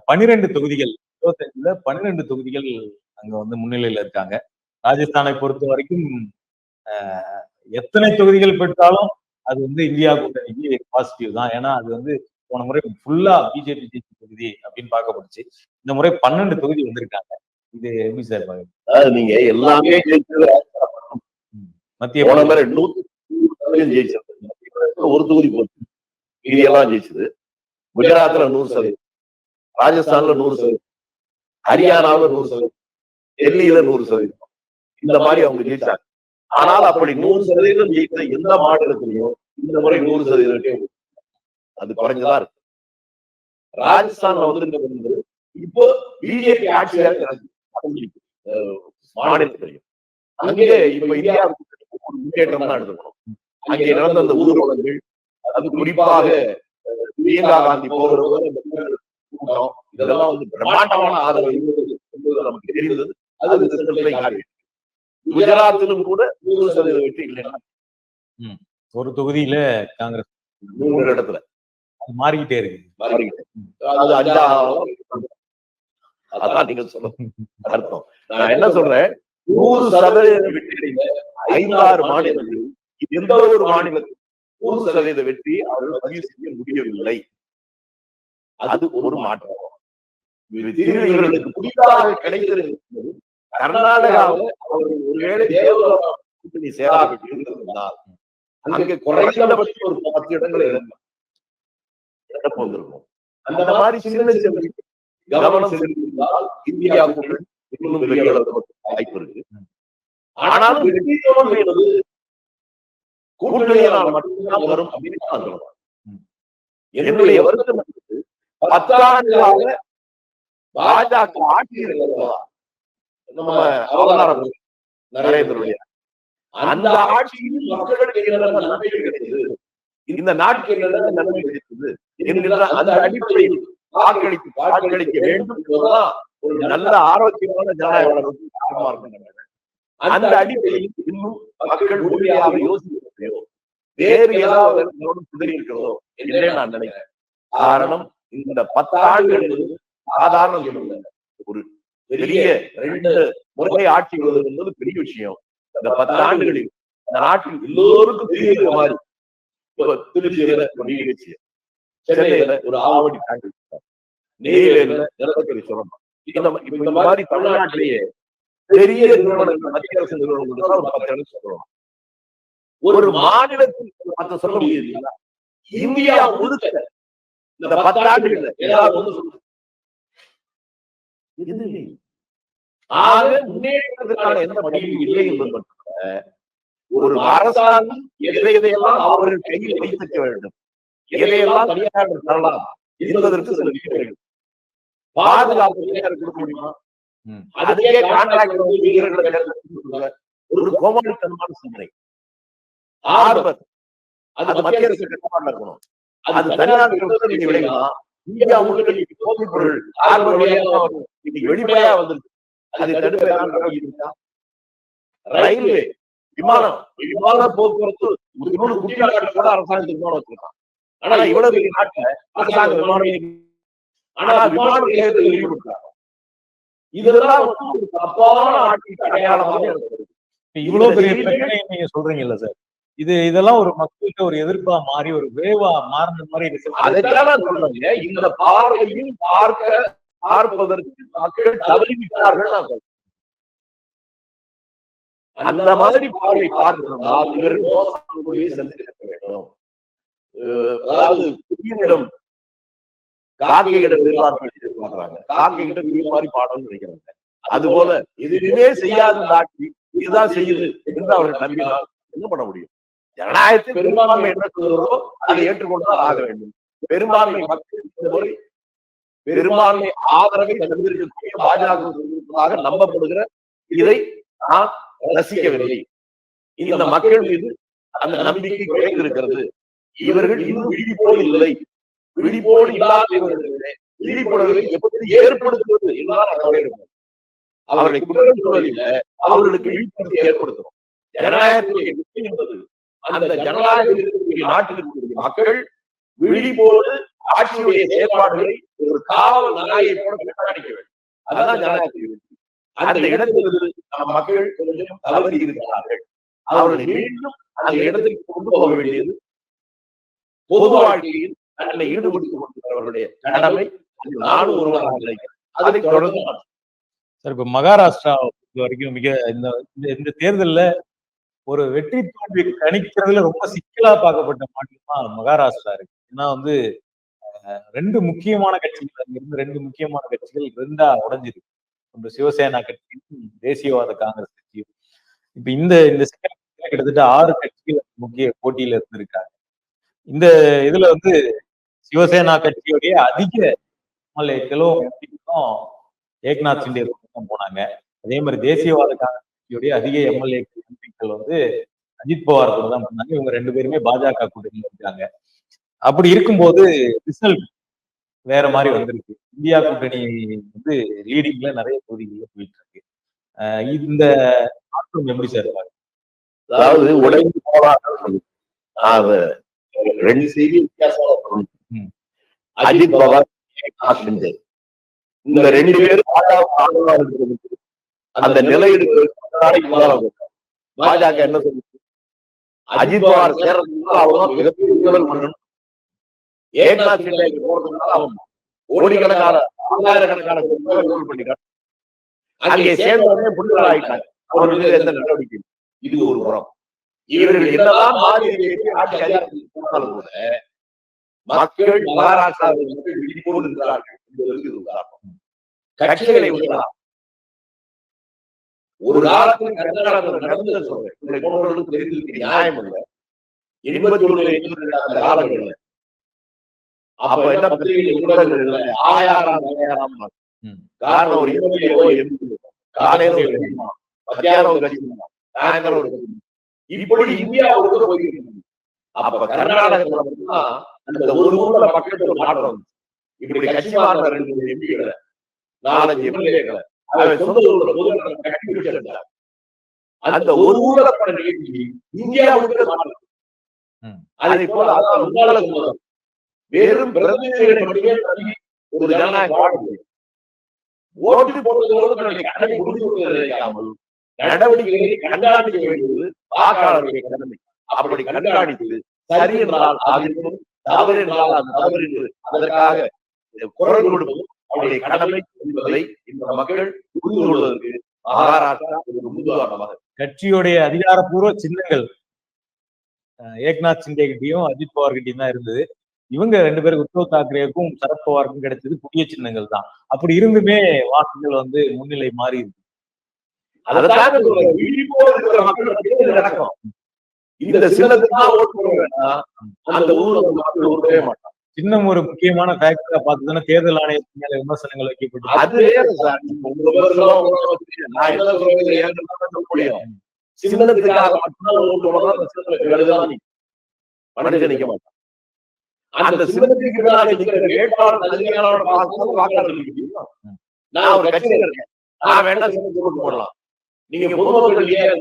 12 தொகுதிகள் 25ல 12 தொகுதிகள் அங்க வந்து முன்னிலையில இருக்காங்க. ராஜஸ்தானை பொறுத்த வரைக்கும் எத்தனை தொகுதிகள் பெற்றாலும் அது வந்து இந்தியா கூட்டணிக்கு பாசிட்டிவ் தான். ஏன்னா அது வந்து போன முறை ஃபுல்லா பிஜேபி ஜெயிச்ச தொகுதி அப்படின்னு பார்க்கப்படுச்சு. இந்த முறை 12 தொகுதி வந்திருக்காங்க. இது எப்படி சார் பாருங்க? நீங்க எல்லாமே மத்திய ஒரு தொகுதி போச்சு, இது எல்லாம் ஜெயிச்சது. குஜராத்ல 100%, ராஜஸ்தான்ல 100%, ஹரியானால 100%, டெல்லியில 100%. இந்த மாதிரி அவங்க ஜெயிச்சாங்க. ஆனால் அப்படி 100% ஜெயித்த எந்த மாநிலத்திலையும் இந்த முறை 100% அது குறைஞ்சதா இருக்கு. ராஜஸ்தான்ல வந்து இப்போ பிஜேபி ஆட்சியாக மாநிலத்திலையும் அங்கே இப்ப இந்தியாவுக்கு முன்னேற்றம் தான் எடுத்துக்கணும். அங்கே நடந்த அந்த ஊர்வலங்கள், அது குறிப்பாக பிரியங்கா காந்தி போகிற கூட்டம், இதெல்லாம் வந்து பிரம்மாண்டமான ஆதரவு என்பது நமக்கு தெரிந்தது. அது குஜராத்திலும் கூட 100% வெற்றி இல்லைன்னா ஒரு தொகுதியில காங்கிரஸ் 3 இடத்துல அது மாறிக்கிட்டே இருக்கு. அது 5 அதான் நீங்க சொல்ல அர்த்தம். நான் என்ன சொல்றேன், 100% வெற்றியில 5-6 மாநிலங்கள், எந்த ஒரு மாநிலத்தில் 100% வெற்றி அவர்கள் பதிவு செய்ய முடியவில்லை. அது ஒரு மாற்றம். இவர்களுக்கு புதிதாக கிடைத்திருக்கிறது. கர்நாடகாவில் அவர்கள் ஒருவேளை தேவகவுடா கூட்டணி சேராவிட்டு இருந்திருந்தால் அங்கே குறைந்தபட்சம் ஒரு 10 இடங்களை இழப்பு வந்திருக்கும். அந்த மாதிரி சின்ன சின்ன கவனம் செலுத்தியிருந்தால் இந்தியா கூட்டணி இன்னும் பெரிய அளவுக்கு வாய்ப்பு இருக்கு. ஆனாலும் வெற்றி தோல்வி என்பது கூட்டணியினால் மட்டும்தான் வரும் அப்படின்னு நான் சொல்றேன். என்னுடைய வருத்தம் 10 ஆண்டுகளாக பாஜக ஆட்சி இருக்கிறதா நம்ம அவதாரம் நரேந்திரனுடைய அந்த ஆட்சியில் மக்களுக்கு என்னென்ன நன்மைகள் கிடைத்தது, இந்த நாட்டுக்கு என்னென்ன நன்மை கிடைத்தது என்கிற அந்த அடிப்படையில் வாக்களிக்க வேண்டும் என்பதுதான் ஒரு நல்ல ஆரோக்கியமான ஜனநாயகம். அந்த அடிப்படையில் இன்னும் மக்கள் உறுதியாக யோசிக்கிறதையோ வேறு ஏதாவது சிதறி இருக்கிறதோ என்றே நான் நினைக்கிறேன். காரணம், இந்த 10 ஆண்டுகள் என்பது சாதாரண சொல்லுங்க. ஒரு பெரிய 2 முறை ஆட்சி வருவது என்பது பெரிய விஷயம். இந்த 10 ஆண்டுகளில் இந்த நாட்டில் எல்லோருக்கும் தெரிகிற மாதிரி திருச்சியில ஒரு நிகழ்ச்சி, சென்னையில ஒரு ஆவடி தாண்டி, நெய்வேலியில நிலக்கரி சுரங்கம், இந்த மாதிரி தமிழ்நாட்டிலேயே பெரிய நிறுவனங்கள், மத்திய அரசு நிறுவனங்கள் ஒரு 10 இடம் சொல்லலாம். ஒரு மாநிலத்தில் 10 சொல்ல முடியுது. இந்தியா முழுக்க இந்த 10 ஆண்டுகள்ல ஏதாவது ஒன்று சொல்லுங்க. ஆக முன்னேற்றத்திற்கான எந்த வழியும் இல்லை என்பது மட்டுமல்ல, ஒரு அரசாங்கம் எதையெல்லாம் அவர்கள் கையில் வைத்திருக்க வேண்டும், எதையெல்லாம் தனியாக தரலாம் என்பதற்கு சில விஷயங்கள். பாதுகாப்பு தனியார் கொடுக்க முடியுமா? அதுக்கே கான்ட்ராக்ட் ஒரு கோமாளித்தனமான சிந்தனை. ஆர்வம் அது மத்திய அரசு கட்டுப்பாடுல இருக்கணும். அது தனியார் விளைவுனா இந்தியா முழுக்க போதைப் பொருள் வெளிப்படையா வந்துருக்கு. அதை தடுக்க நடவடிக்கை இருக்கா? ரயில்வே, விமான போக்குவரத்து குட்டியாட்டு கூட அரசாங்கத்துக்கு விமானம் வச்சிருக்கான். ஆனா இவ்வளவு பெரிய நாட்டுல அரசாங்க விமானம், ஆனா விமான நிலையத்தை விரிவுபடுத்துறாங்க. இதெல்லாம் ஒரு தப்பான ஆட்சிக்கு அடையாளமாக இருக்கு. இவ்வளவு பெரிய பிரச்சனை நீங்க சொல்றீங்கல்ல சார், இதெல்லாம் ஒரு மக்களுக்கு ஒரு எதிர்ப்பா மாறி ஒரு வேவா மாறின மாதிரி இருக்கு. அதைத்தான் நான் சொல்றேங்க. இந்த பார்வையும் பார்ப்பதற்கு மக்கள் தவறிவிட்டார்கள். நான் சொல்றேன் அந்த மாதிரி பார்வை பார்க்கணும்னால் இவர்கள் சந்திக்க வேண்டும். அதாவது குடியிடம் காக்கையிடம் எதிர்பார்க்கிறாங்க, காக்கையிடம் இது மாதிரி பாடம்னு நினைக்கிறாங்க. அது போல எதுவுமே செய்யாத ஆட்சி இதுதான் செய்யுது என்று அவர்கள் நம்பினால் என்ன பண்ண முடியும்? ஜனநாயகத்தை பெரும்பான்மை என்ன சொல்றதோ அதை ஏற்றுக்கொண்டுதான் ஆக வேண்டும். பெரும்பான்மை மக்கள் இந்த முறை பெரும்பான்மை ஆதரவை தந்திருக்கக்கூடிய பாஜக நம்பப்படுகிற இதை நான் ரசிக்கவில்லை. இந்த மக்கள் மீது அந்த நம்பிக்கை குறைந்திருக்கிறது. இவர்கள் இன்னும் விழிப்போடு இல்லை. விழிப்போடு இல்லாத விழிப்புணர்வை எப்படி ஏற்படுத்துவது என்றால் அவர்களை குற்றம் சொல்வதில்லை, அவர்களுக்கு விழிப்புணர்வை ஏற்படுத்தணும். ஜனநாயகத்துடைய வெற்றி என்பது அந்த ஜனநாயகம் இருக்கக்கூடிய நாட்டில் இருக்கக்கூடிய மக்கள் விழிப்போடு ஆட்சியுடைய செயல்பாடுகளை ஒரு காவல் நாயை போல கண்காணிக்க வேண்டும். அதுதான் ஜனநாயகத்துடைய வெற்றி. அந்த இடத்திலிருந்து நம்ம மக்கள் கொஞ்சம் தவறி இருக்கிறார்கள். அவர்களை மீண்டும் அந்த இடத்திற்கு கொண்டு போக வேண்டியது பொது வாழ்க்கையில் தன்னை ஈடுபடுத்திக் கொண்டிருக்கிறவர்களுடைய கடமை. நானும் ஒருவராக நினைக்கிறேன். அதை தொடர்ந்து சார், இப்ப மகாராஷ்டிரா வரைக்கும் மிக இந்த தேர்தல்ல ஒரு வெற்றி தோல்வி கணிக்கிறதுல ரொம்ப சிக்கலா பார்க்கப்பட்ட மாநிலமா மகாராஷ்டிரா இருக்கு. ஏன்னா வந்து ரெண்டு முக்கியமான கட்சிகள், அங்க இருந்து ரெண்டு முக்கியமான கட்சிகள் ரெண்டா உடைஞ்சிருக்கு. ஒன்று சிவசேனா கட்சியும் தேசியவாத காங்கிரஸ் கட்சியும். இப்ப இந்த கிட்டத்தட்ட 6 கட்சிகள் முக்கிய போட்டியில இருந்திருக்காங்க. இந்த இதுல வந்து சிவசேனா கட்சியுடைய அதிக எம்எல்ஏக்களும் ஏக்நாத் சிண்டே போனாங்க. அதே மாதிரி தேசியவாத காங்கிரஸ் கட்சியுடைய அதிக எம்எல்ஏக்கள் எம்பிக்கள் வந்து அஜித் பவார் கூட தான் பண்ணாங்க. இவங்க ரெண்டு பேருமே பாஜக கூட்டணியில இருக்காங்க. அப்படி இருக்கும்போது ரிசல்ட் வேற மாதிரி வந்திருக்கு. இந்தியா கூட்டணி வந்து லீடிங்ல நிறைய தொகுதிகள்ல போயிட்டு இருக்கு. இந்த மாற்றம் எப்படி சார்? அதாவது உடைந்து போராட்டம் ரெண்டு செய்தி வித்தியாசம். அஜித் பவார், இந்த ரெண்டு பேரும் அந்த நிலையெடுப்பு பாஜக என்ன சொல்லுது? அஜித் பவார் சேர்றதுனால அவர்தான் மிகப்பெரிய முதல் மன்னன். ஏக்நாத் சிண்டேக்கு போறதுனால அவன் கோடிக்கணக்கான 1000கணக்கான பண்ணிட்டான். அங்கே சேர்ந்தவனே புரிதல் ஆயிட்டாங்க. அவர்களுக்கு எந்த நடவடிக்கை? இது ஒரு புறம். இவர்கள் என்னதான் மாதிரி ஆட்சி அதிகாரத்தில் போனாலும் கூட மக்கள் மகாராஷ்டிராவில் மக்கள் விழிப்போடு இருக்கிறார்கள் என்பதற்கு இது உதாரணம். கட்சிகளை விடலாம். ஒரு காலத்தில் கர்நாடகத்தில் நடந்தது சொல்றேன். உங்களை போன்றவர்களுக்கு தெரிந்திருக்க நியாயம் இல்லை. 81 அந்த காலங்களில் அப்ப என்ன பத்திரிகைகள் ஊடகங்கள் இல்லை. ஆயாராம் காரணம் ஒரு எம்எல்ஏவோ எம்பி காலையில ஒரு கட்சி, மத்தியானம் ஒரு கட்சி, சாயந்தரம் ஒரு கட்சி, இப்படி இந்தியாவுக்கு போயிருக்கீங்க. அப்ப கர்நாடகத்துல மட்டும்தான் அந்த ஒரு ஊர்ல மக்களுக்கு ஒரு மாற்றம். இப்படி கட்சி மாறின 2 எம்பிகளை 4-5 எம்எல்ஏக்களை சொந்த ஊர்ல பொதுமக்களை கட்டி வச்சிருந்தாங்க. அந்த ஒரு ஊர்ல பண்ண நிகழ்ச்சி இந்தியாவுக்கு மாற்றம். அதை போல அதான் உங்களுக்கு முதல் வெறும் பிரதிநிதிகளை மட்டுமே தள்ளி ஒரு ஜனநாயக வாழ்க்கை ஓட்டு போடுவதோடு தன்னுடைய கடமை முடிவு வைக்காமல் நடவடிக்கைகளை கண்காணிக்க வேண்டியது வாக்காளருடைய கடமை. அப்படி கண்காணித்து சரி என்றால் அதிலும் தவறு என்றால் அது தவறு என்று அதற்காக குரல் கொடுப்பது அவருடைய கடமை என்பதை இந்த மக்கள் புரிந்து கொள்வதற்கு மகாராஷ்டிரா ஒரு முன்னுதாரணமாக. கட்சியுடைய அதிகாரப்பூர்வ சின்னங்கள் ஏக்நாத் சிண்டே கிட்டையும் அஜித் பவார் கிட்டையும் தான் இருந்தது. இவங்க 2 பேருக்கு உத்தவ் தாக்கரேவுக்கும் சரத்பவாருக்கும் கிடைச்சது புதிய சின்னங்கள் தான். அப்படி இருந்துமே வாக்குகள் வந்து முன்னிலை மாறி இருக்கு. நடக்கும். இந்த சின்னத்துக்கு ஓட்டு போட வேண்டாம், அந்த ஊர்ல மக்கள் ஓட்டவே மாட்டாங்க. சின்னம் ஒரு முக்கியமான ஃபேக்டரா பார்த்து தானே தேர்தல் ஆணையத்தின் மேல விமர்சனங்கள் வைக்கப்பட்டு. அது சின்னத்துக்காக மட்டும்தான் ஓட்டு போடலாம். பணம் நிக்க மாட்டான். அந்த சின்னத்துக்கு வேட்பாளர் வாக்காளர் நான் ஒரு கட்சியில இருக்கேன். நான் வேணா போட்டு போடலாம். நீங்க பொதுமக்கள் ஏன்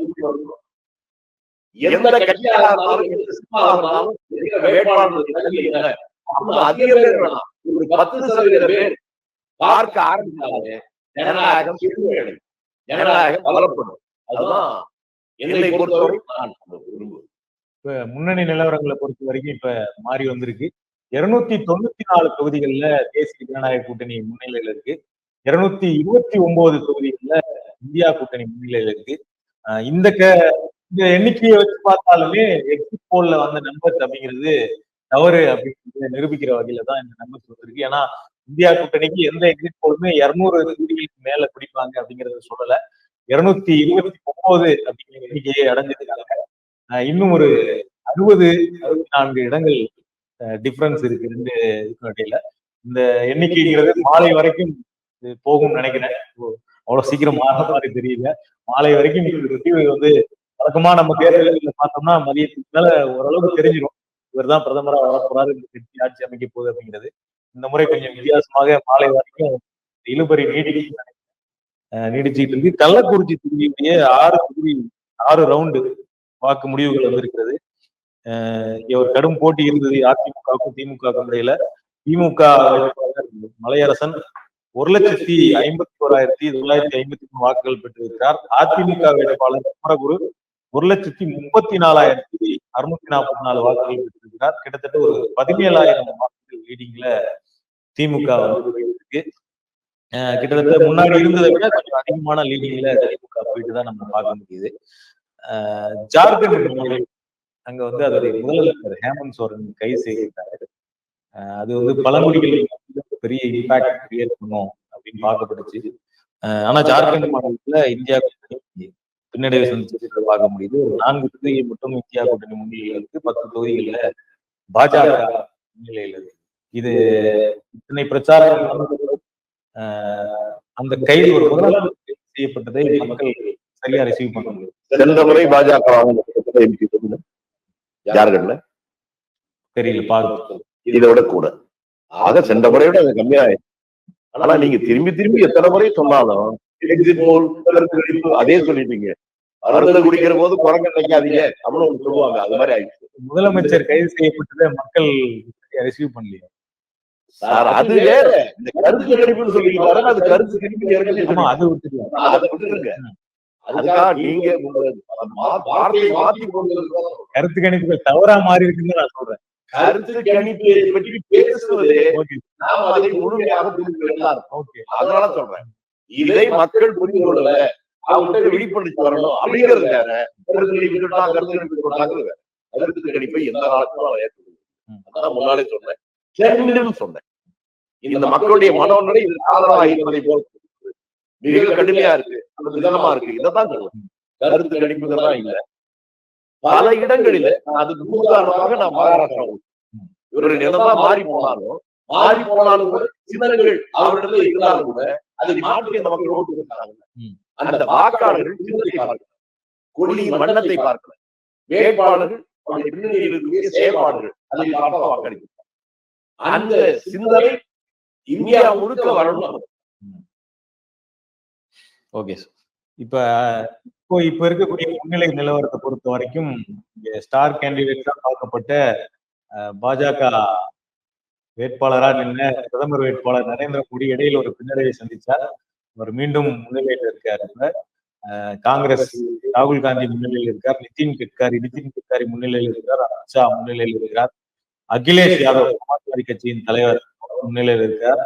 எந்த கட்சியாக இருந்தாலும் எந்த சினிமாவா இருந்தாலும் வேட்பாளர்கள் அதிக பேர் வேணாம். ஒரு 10% பேர் பார்க்க ஆரம்பிச்சாலே ஜனநாயகம் செழுமையடையும், ஜனநாயகம் பலப்படும். அதுதான் என்னை பொறுத்தவரை நான் விரும்புவேன். இப்ப முன்னணி நிலவரங்களை பொறுத்த வரைக்கும் இப்ப மாறி வந்திருக்கு. 294 தொகுதிகள்ல தேசிய ஜனநாயக கூட்டணி முன்னிலையில இருக்கு. 229 தொகுதிகள்ல இந்தியா கூட்டணி முன்னிலையில இருக்கு. இந்த எண்ணிக்கையை வச்சு பார்த்தாலுமே எக்ஸிட் போல்ல வந்த நம்பர்ஸ் அப்படிங்கிறது தவறு அப்படிங்கிறத நிரூபிக்கிற வகையில தான் இந்த நம்பர்ஸ் வந்திருக்கு. ஏன்னா இந்தியா கூட்டணிக்கு எந்த எக்ஸிட் போலுமே 200 தொகுதிகளுக்கு மேல பிடிப்பாங்க அப்படிங்கறத சொல்லல. 229 அப்படிங்கிற எண்ணிக்கையை அடைஞ்சிருக்காங்க. இன்னும் ஒரு 60-64 இடங்கள் டிஃபரன்ஸ் இருக்கு ரெண்டு இதுக்கு இடையில. இந்த எண்ணிக்கைங்கிறது மாலை வரைக்கும் போகும் நினைக்கிறேன். அவ்வளவு சீக்கிரம் மாற மாதிரி தெரியல. மாலை வரைக்கும் வந்து வழக்கமா நம்ம தேர்தல்களை பார்த்தோம்னா மதியத்துக்கு மேல ஓரளவுக்கு தெரிஞ்சிடும் இவர் தான் பிரதமரா வரப்போறாரு, இந்த கட்சி ஆட்சி அமைக்க போகுது அப்படிங்கிறது. இந்த முறை கொஞ்சம் வித்தியாசமாக மாலை வரைக்கும் இழுபறி நீடிச்சுட்டு இருக்கு. கள்ளக்குறிச்சி தொகுதியுடைய 6 ரவுண்டு வாக்கு முடிவுகள் வந்திருக்கிறது. ஒரு கடும் போட்டி இருந்தது அதிமுகவுக்கும் திமுகவுக்கும் இடையில. திமுக மலையரசன் 1,51,953 வாக்குகள் பெற்றிருக்கிறார். அதிமுக வேட்பாளர் குமரகுரு 1,34,644 வாக்குகள் பெற்றிருக்கிறார். கிட்டத்தட்ட ஒரு 17,000 வாக்குகள் லீடிங்ல திமுக இருக்கு. கிட்டத்தட்ட முன்னாடி இருந்ததை விட கொஞ்சம் அதிகமான லீடிங்ல திமுக போயிட்டு தான் நம்ம பார்க்க முடியுது. ஜார்க்கண்ட் மாநிலம் அங்க வந்து அதோடைய முதலமைச்சர் ஹேமந்த் சோரன் கைது செய்திருக்காரு. அது வந்து பழங்குடிகள் பெரிய இம்பாக்ட் கிரியேட் பண்ணும் அப்படின்னு பார்க்கப்பட்டுச்சு. ஆனா ஜார்க்கண்ட் மாநிலத்துல இந்தியா கூட்டணி பின்னடைவை சந்திச்சு பார்க்க முடியுது. ஒரு 4 தொகுதிகள் மட்டும் இந்தியா கூட்டணி முன்னிலையில இருக்கு. 10 தொகுதிகள்ல பாஜக முன்னிலையில இருக்கு. இது இத்தனை பிரச்சாரம் அந்த கைது ஒரு முதலமைச்சர் செய்யப்பட்டதை மக்கள் சரியா ரிசீவ் பண்ண முடியும். சென்ற முறை பாஜக ஜார்க்கண்ட்ல தெரியல பார்க்க இதை விட கூட. ஆக சென்ற முறையோட அது கம்மியாயிடுச்சு. ஆனா நீங்க திரும்பி திரும்பி எத்தனை முறை சொன்னாலும் எக்ஸிட் போல் அதே சொல்லிட்டீங்க. மருந்து குடிக்கிற போது குரங்க நினைக்காதீங்க அப்படின்னு ஒண்ணு சொல்லுவாங்க. அது மாதிரி ஆயிடுச்சு. முதலமைச்சர் கைது செய்யப்பட்டதை மக்கள் ரிசீவ் பண்ணலையா சார்? அது வேற. இந்த கருத்து கணிப்புன்னு சொல்லிட்டு அது கருத்து கணிப்பு அது விட்டுருங்க. அதை விட்டுருங்க. அதுக்காக நீங்க வார்த்தையை மாத்தி கொண்டு கருத்து கணிப்புகள் தவறா மாறி இருக்குன்னு நான் சொல்றேன். கருத்து கணிப்பை பற்றி பேசுவது நாம் அதை முழுமையாக புரிந்து கொள்ளலாம். அதனால சொல்றேன், இதை மக்கள் புரிந்து கொள்ளல, அவங்கள்ட்ட விழிப்புணர்ச்சி வரணும் அப்படிங்கிறது வேற. கருத்து கணிப்பு சொன்னாங்க வேற. கருத்து கணிப்பை எந்த காலத்திலும் ஏற்றுக்கொள்ளும். அதான் முன்னாலே சொன்னேன், சொன்னேன். இந்த மக்களுடைய மனோநிலை இது ஆதரவாக இருப்பதை போல மிக கடுமையா இருக்கு, அந்த விதமா இருக்கு. இதான் சொல்லுவேன். கருத்து கணிப்புதான் இல்ல. பல இடங்களில அதுக்கு உதாரணமாக நான் மகாராஷ்டிரா இவர்கள் என்னதான் மாறி போனாலும் கூட சின்னங்கள் அவரிடத்துல இருந்தாலும் கூட அதை மாற்றி அந்த மக்கள் ஓட்டு கொடுத்தாங்க. அந்த வாக்காளர்கள் சின்னத்தை பார்க்கல, கொடியின் வண்ணத்தை பார்க்கல, வேட்பாளர்கள் செயல்பாடுகள் அதை பார்க்க வாக்களிக்கிறார். அந்த சிந்தனை இந்தியா முழுக்க வரணும். Okay sir. இப்ப இருக்கக்கூடிய முன்னிலை நிலவரத்தை பொறுத்த வரைக்கும் ஸ்டார் கேண்டிடேட்டா பார்க்கப்பட்ட பாஜக வேட்பாளரா நின்ன பிரதமர் வேட்பாளர் நரேந்திர மோடி இடையில ஒரு பின்னடைவை சந்திச்சார். அவர் மீண்டும் முன்னிலையில இருக்காரு. காங்கிரஸ் ராகுல் காந்தி முன்னிலையில் இருக்கார். நிதின் கட்காரி முன்னிலையில் இருக்கிறார். அமித்ஷா முன்னிலையில் இருக்கிறார். அகிலேஷ் யாதவ் சமாஜ்வாதி கட்சியின் தலைவர் முன்னிலையில் இருக்கிறார்.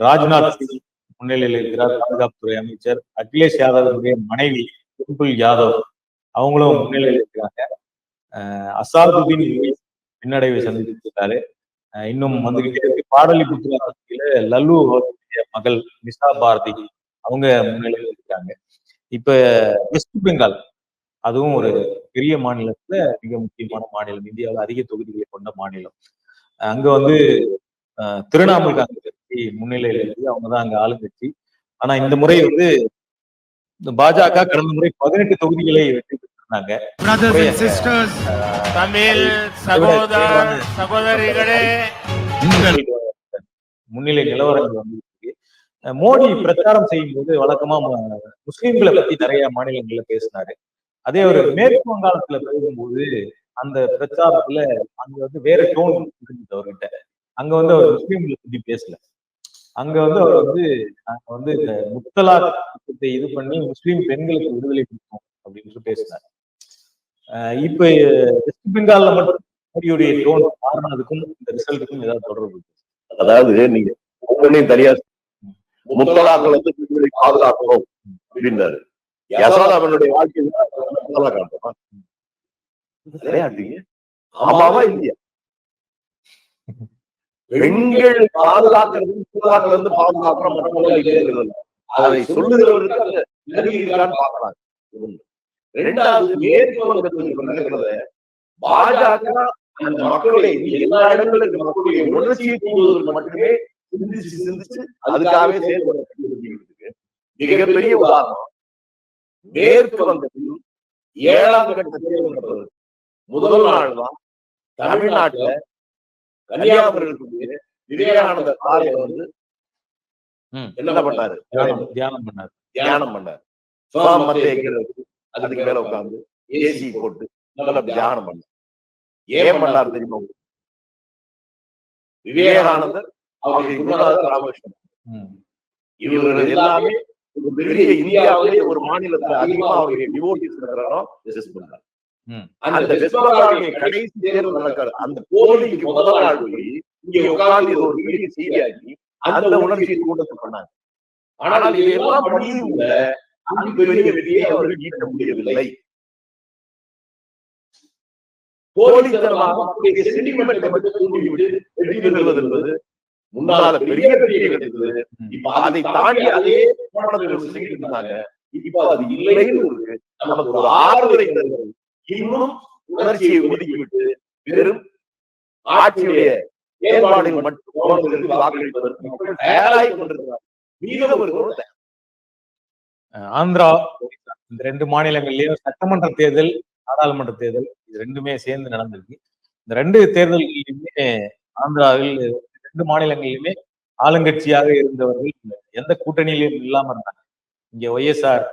ராஜ்நாத் சிங் முன்னிலையில் இருக்கிறார், பாதுகாப்புத்துறை அமைச்சர். அகிலேஷ் யாதவுடைய மனைவி டிம்பிள் யாதவ் அவங்களும் முன்னிலையில் இருக்கிறாங்க. அசாதுதீன் பின்னடைவை சந்தித்திருக்காரு. இன்னும் வந்துகிட்டே இருக்கு. பாடலிபுத்திரா தொகுதியில லல்லு மகள் நிஷா பாரதி அவங்க முன்னிலையில் இருக்காங்க. இப்ப வெஸ்ட் பெங்கால் அதுவும் ஒரு பெரிய மாநிலத்துல மிக முக்கியமான மாநிலம், இந்தியாவில் அதிக தொகுதிகளை கொண்ட மாநிலம். அங்க வந்து திரிணாமுல் காங்கிரஸ் கட்சி முன்னிலையில இருக்கு. அவங்கதான் அங்க ஆளுங்கட்சி. ஆனா இந்த முறை வந்து பாஜக கடந்த முறை 18 தொகுதிகளை வெற்றி பெற்றிருந்தாங்க. முன்னிலை நிலவரங்கள் வந்து மோடி பிரச்சாரம் செய்யும் போது வழக்கமா முஸ்லிம்களை பத்தி நிறைய மாநிலங்கள்ல பேசினாரு. அதே ஒரு மேற்கு வங்காளத்துல பேசும்போது அந்த பிரச்சாரத்துல அங்க வந்து வேற டோன் இருந்துச்சு அவர்கிட்ட. அங்க வந்து அவர் முஸ்லிம்களை பத்தி பேசல. அங்க வந்து அவர் வந்து நாங்க வந்து இந்த முத்தலாக் இது பண்ணி முஸ்லிம் பெண்களுக்கு விடுதலை கொடுத்தோம் அப்படின்னு பேசினார். இப்ப வெஸ்ட் பெங்கால்ல மட்டும் மோடியுடைய டோன் மாறினதுக்கும் இந்த ரிசல்ட்டுக்கும் ஏதாவது தொடர்பு? அதாவது நீங்க ஒவ்வொன்றையும் தனியா முத்தலாக்கள் வந்து பெண்களை பாதுகாக்கணும் அப்படின்றாரு. யசோதாமனுடைய வாழ்க்கை முத்தலாக் விளையாட்டீங்க ஆமாவா இல்லையா? பெண்கள் பாதுகாக்கிறது முத்தலாக்கள் வந்து பாதுகாக்கிற மற்றவர்கள் அதை சொல்லுகிறவருக்கு அந்த இருக்கான்னு பார்க்கலாம். இரண்டாவது மேற்கு வங்கத்தில் நடக்கிறத பாஜக அந்த மக்களுடைய எல்லா இடங்களிலும் மக்களுடைய உணர்ச்சியை தூண்டுவதற்கு மட்டுமே சிந்திச்சு அதுக்காகவே செயல்படுறதுக்கு மிகப்பெரிய உதாரணம் மேற்கு வங்கத்தில் 7ஆம் கட்ட தேர்தல் நடந்தது. முதல் நாள் தான் தமிழ்நாட்டுல கன்னியாகுமரியில் விவேகானந்தர் ஆலய வந்து என்ன பண்ணாரு? தியானம் பண்ணாரு. அதுக்கு மேல உட்கார்ந்து ஏசி போட்டு தியானம் பண்ணார். ஏன் பண்ணார் தெரியுமா? விவேகானந்தர் அவருடைய குருநாதர் ராமகிருஷ்ணன் இவர்கள் எல்லாமே ஒரு பெரிய இந்தியாவிலே ஒரு மாநிலத்துல அதிகமா அவருடைய டிவோட்டிஸ் இருக்கிறாரோ வெஸ்ட் பெங்கால். அந்த வெஸ்ட் பெங்காலுடைய கடைசி தேர்தல் நடக்கிறது. அந்த போலிக்கு முதல் நாள் போய் இங்க உட்கார்ந்து இது ஒரு பெரிய செய்தியாகி அந்த உணர்ச்சியை கூட்டத்தை பண்ணாங்க. ஆனால் இதெல்லாம் பண்ணியும் கூட அந்த பெரிய வெற்றியை அவர்கள் ஈட்ட முடியவில்லை. போலித்தனமாக சென்டிமெண்ட்டை மட்டும் தூண்டிவிட்டு வெற்றி பெறுவது என்பது முன்னால பெரிய வெற்றியை கிடைத்தது. இப்ப அதை தாண்டி அதே செஞ்சுட்டு இருந்தாங்க. இப்ப அது இல்லைன்னு இருக்கு. நமக்கு ஒரு ஆறுதலை தருகிறது. இன்னும் உணர்ச்சியை ஒதுக்கிவிட்டு வெறும் ஆட்சியுடைய ஏற்பாடுகள் மட்டும் வாக்களிப்பதற்கு மக்கள் தயாராகி கொண்டிருக்கிறார். மீதம் இருக்கிறோம். ஆந்திரா இந்த 2 மாநிலங்கள்லயும் சட்டமன்ற தேர்தல், நாடாளுமன்ற தேர்தல் இது ரெண்டுமே சேர்ந்து நடந்திருக்கு. இந்த 2 தேர்தல்களிலுமே ஆந்திராவில் 2 மாநிலங்களிலுமே ஆளுங்கட்சியாக இருந்தவர்கள் எந்த கூட்டணியிலும் இல்லாம இருந்தாங்க. இங்க ஒய்எஸ்ஆர்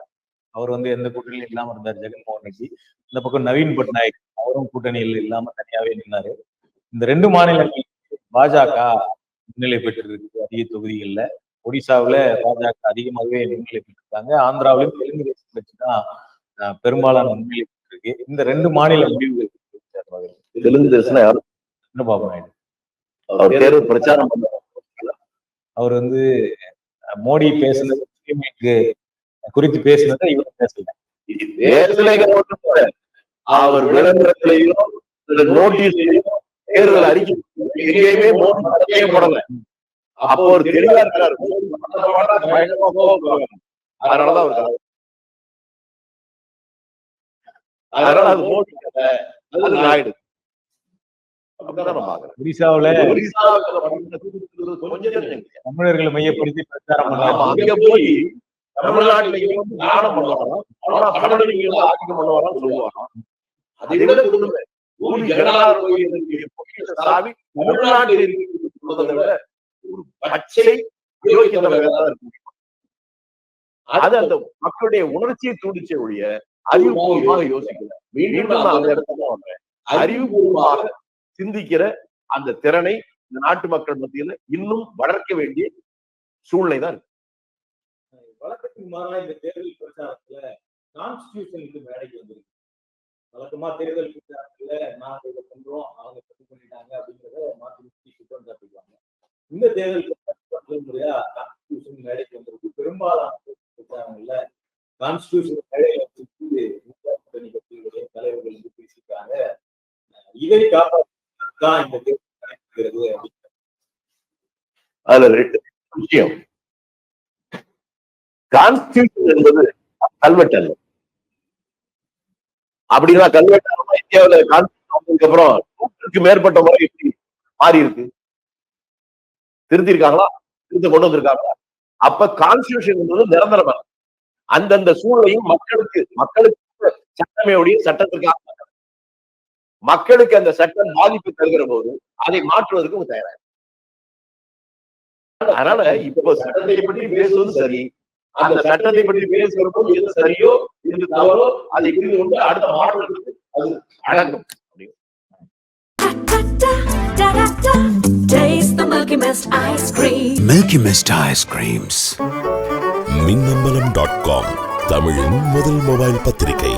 அவர் வந்து எந்த கூட்டணியிலும் இல்லாம இருந்தார், ஜெகன்மோகன் ரெட்டி. இந்த பக்கம் நவீன் பட்நாயக் அவரும் கூட்டணியில் இல்லாம தனியாவே நின்னாரு. இந்த 2 மாநிலங்களில் பாஜக முன்னிலை பெற்றிருக்கு அதிக தொகுதிகள்ல. ஒடிசாவுல பாஜக அதிகமாகவே முன்னிலை பெற்றிருக்காங்க. ஆந்திராவிலும் தெலுங்கு தேசம் கட்சி தான் பெரும்பாலான முன்னிலை பெற்றிருக்கு. இந்த 2 மாநில முடிவுகள் தெலுங்கு தேசம் யாரும் சந்திரபாபு நாயுடு அவர் தேர்தல் பிரச்சாரம் அவர் வந்து மோடி பேசுனது குறித்து பேசினதை இவர் பேசல. அவர் விளம்பரத்திலையும் நோட்டீஸ்லயும் தேர்தல் அறிக்கை எங்கேயுமே மோடி போடல. அப்போ ஒரு தெளிவா இருக்கிறார். அதனாலதான் அவர் அதனால அது மோடி அது நாயுடு. ஒடிசாவுல தமிழர்களை மையப்படுத்தி பிரச்சாரம் பண்ணாங்க. போய் தமிழ்நாட்டிலையும் தியானம் பண்ணுவாராம். ஆனா தமிழர்கள் ஆதிக்கம் பண்ணுவாராம் சொல்லுவாராம். அதை விட கொடுமை தமிழ்நாட்டில் இருக்கிறத விட ஒரு பச்சை அது அந்த மக்களுடைய உணர்ச்சியை தூண்டிச்சே ஒழிய அறிவுபூர்வமாக யோசிக்கல. மீண்டும் நான் அந்த இடத்துல வந்தேன். அறிவுபூர்வமாக சிந்திக்கிற அந்த திறனை இந்த நாட்டு மக்கள் மத்தியில இன்னும் வளர்க்க வேண்டிய சூழ்நிலை தான் இருக்கு. வழக்கத்துக்கு மாறாக இந்த தேர்தல் பிரச்சாரத்துல கான்ஸ்டிடியூஷன் மேடைக்கு வந்திருக்கு. வழக்கமா தேர்தல் பிரச்சாரத்துல நாங்க இதை பண்றோம், அவங்க தப்பு பண்ணிட்டாங்க அப்படிங்கிறத மாற்றி குற்றம் சாட்டிடுவாங்க. இந்த தேர்தல் பிரச்சாரம் முறையா கான்ஸ்டிடியூஷன் மேடைக்கு வந்திருக்கு. பெரும்பாலான பிரச்சாரங்கள்ல கான்ஸ்டிடியூஷன் மேடையில கூட்டணி கட்சிகளுடைய தலைவர்கள் வந்து பேசியிருக்காங்க. இதை காப்பாற்றுதான் இந்த தேர்தல் நடக்கிறது அப்படின்னு. அதுல 2 விஷயம். கான்ஸ்டிடியூஷன் என்பது கல்வெட்டு அல்ல. அப்படின்னா கல்வெட்டு இந்தியாவில கான்ஸ்டிடியூஷன் அப்புறம் 100க்கு மேற்பட்ட முறை எப்படி மாறி இருக்கு? திருத்திருக்காங்களா? திருத்த கொண்டு வந்திருக்காங்களா? அப்ப கான்ஸ்டிடியூஷன் என்பது நிரந்தரமான அந்தந்த சூழலையும் மக்களுக்கு சட்டமையுடைய சட்டத்திற்காக மக்களுக்கு அந்த சட்டம் பாதிப்பு தருகிற போது அதை மாற்றுவதற்கு தயாராக அதனால இப்போ சட்டத்தை பற்றி பேசுவது சரி. அந்த சட்டத்தை பற்றி பேசுகிறப்போ எது சரியோ எது தவறோ அதை புரிந்து கொண்டு அடுத்த மாற்றத்துக்கு அது அடங்கும். Taste the Milky Mist ice cream. Milky Mist ice creams. மின்னம்பலம்.com தமிழின் முதல் மொபைல் பத்திரிகை.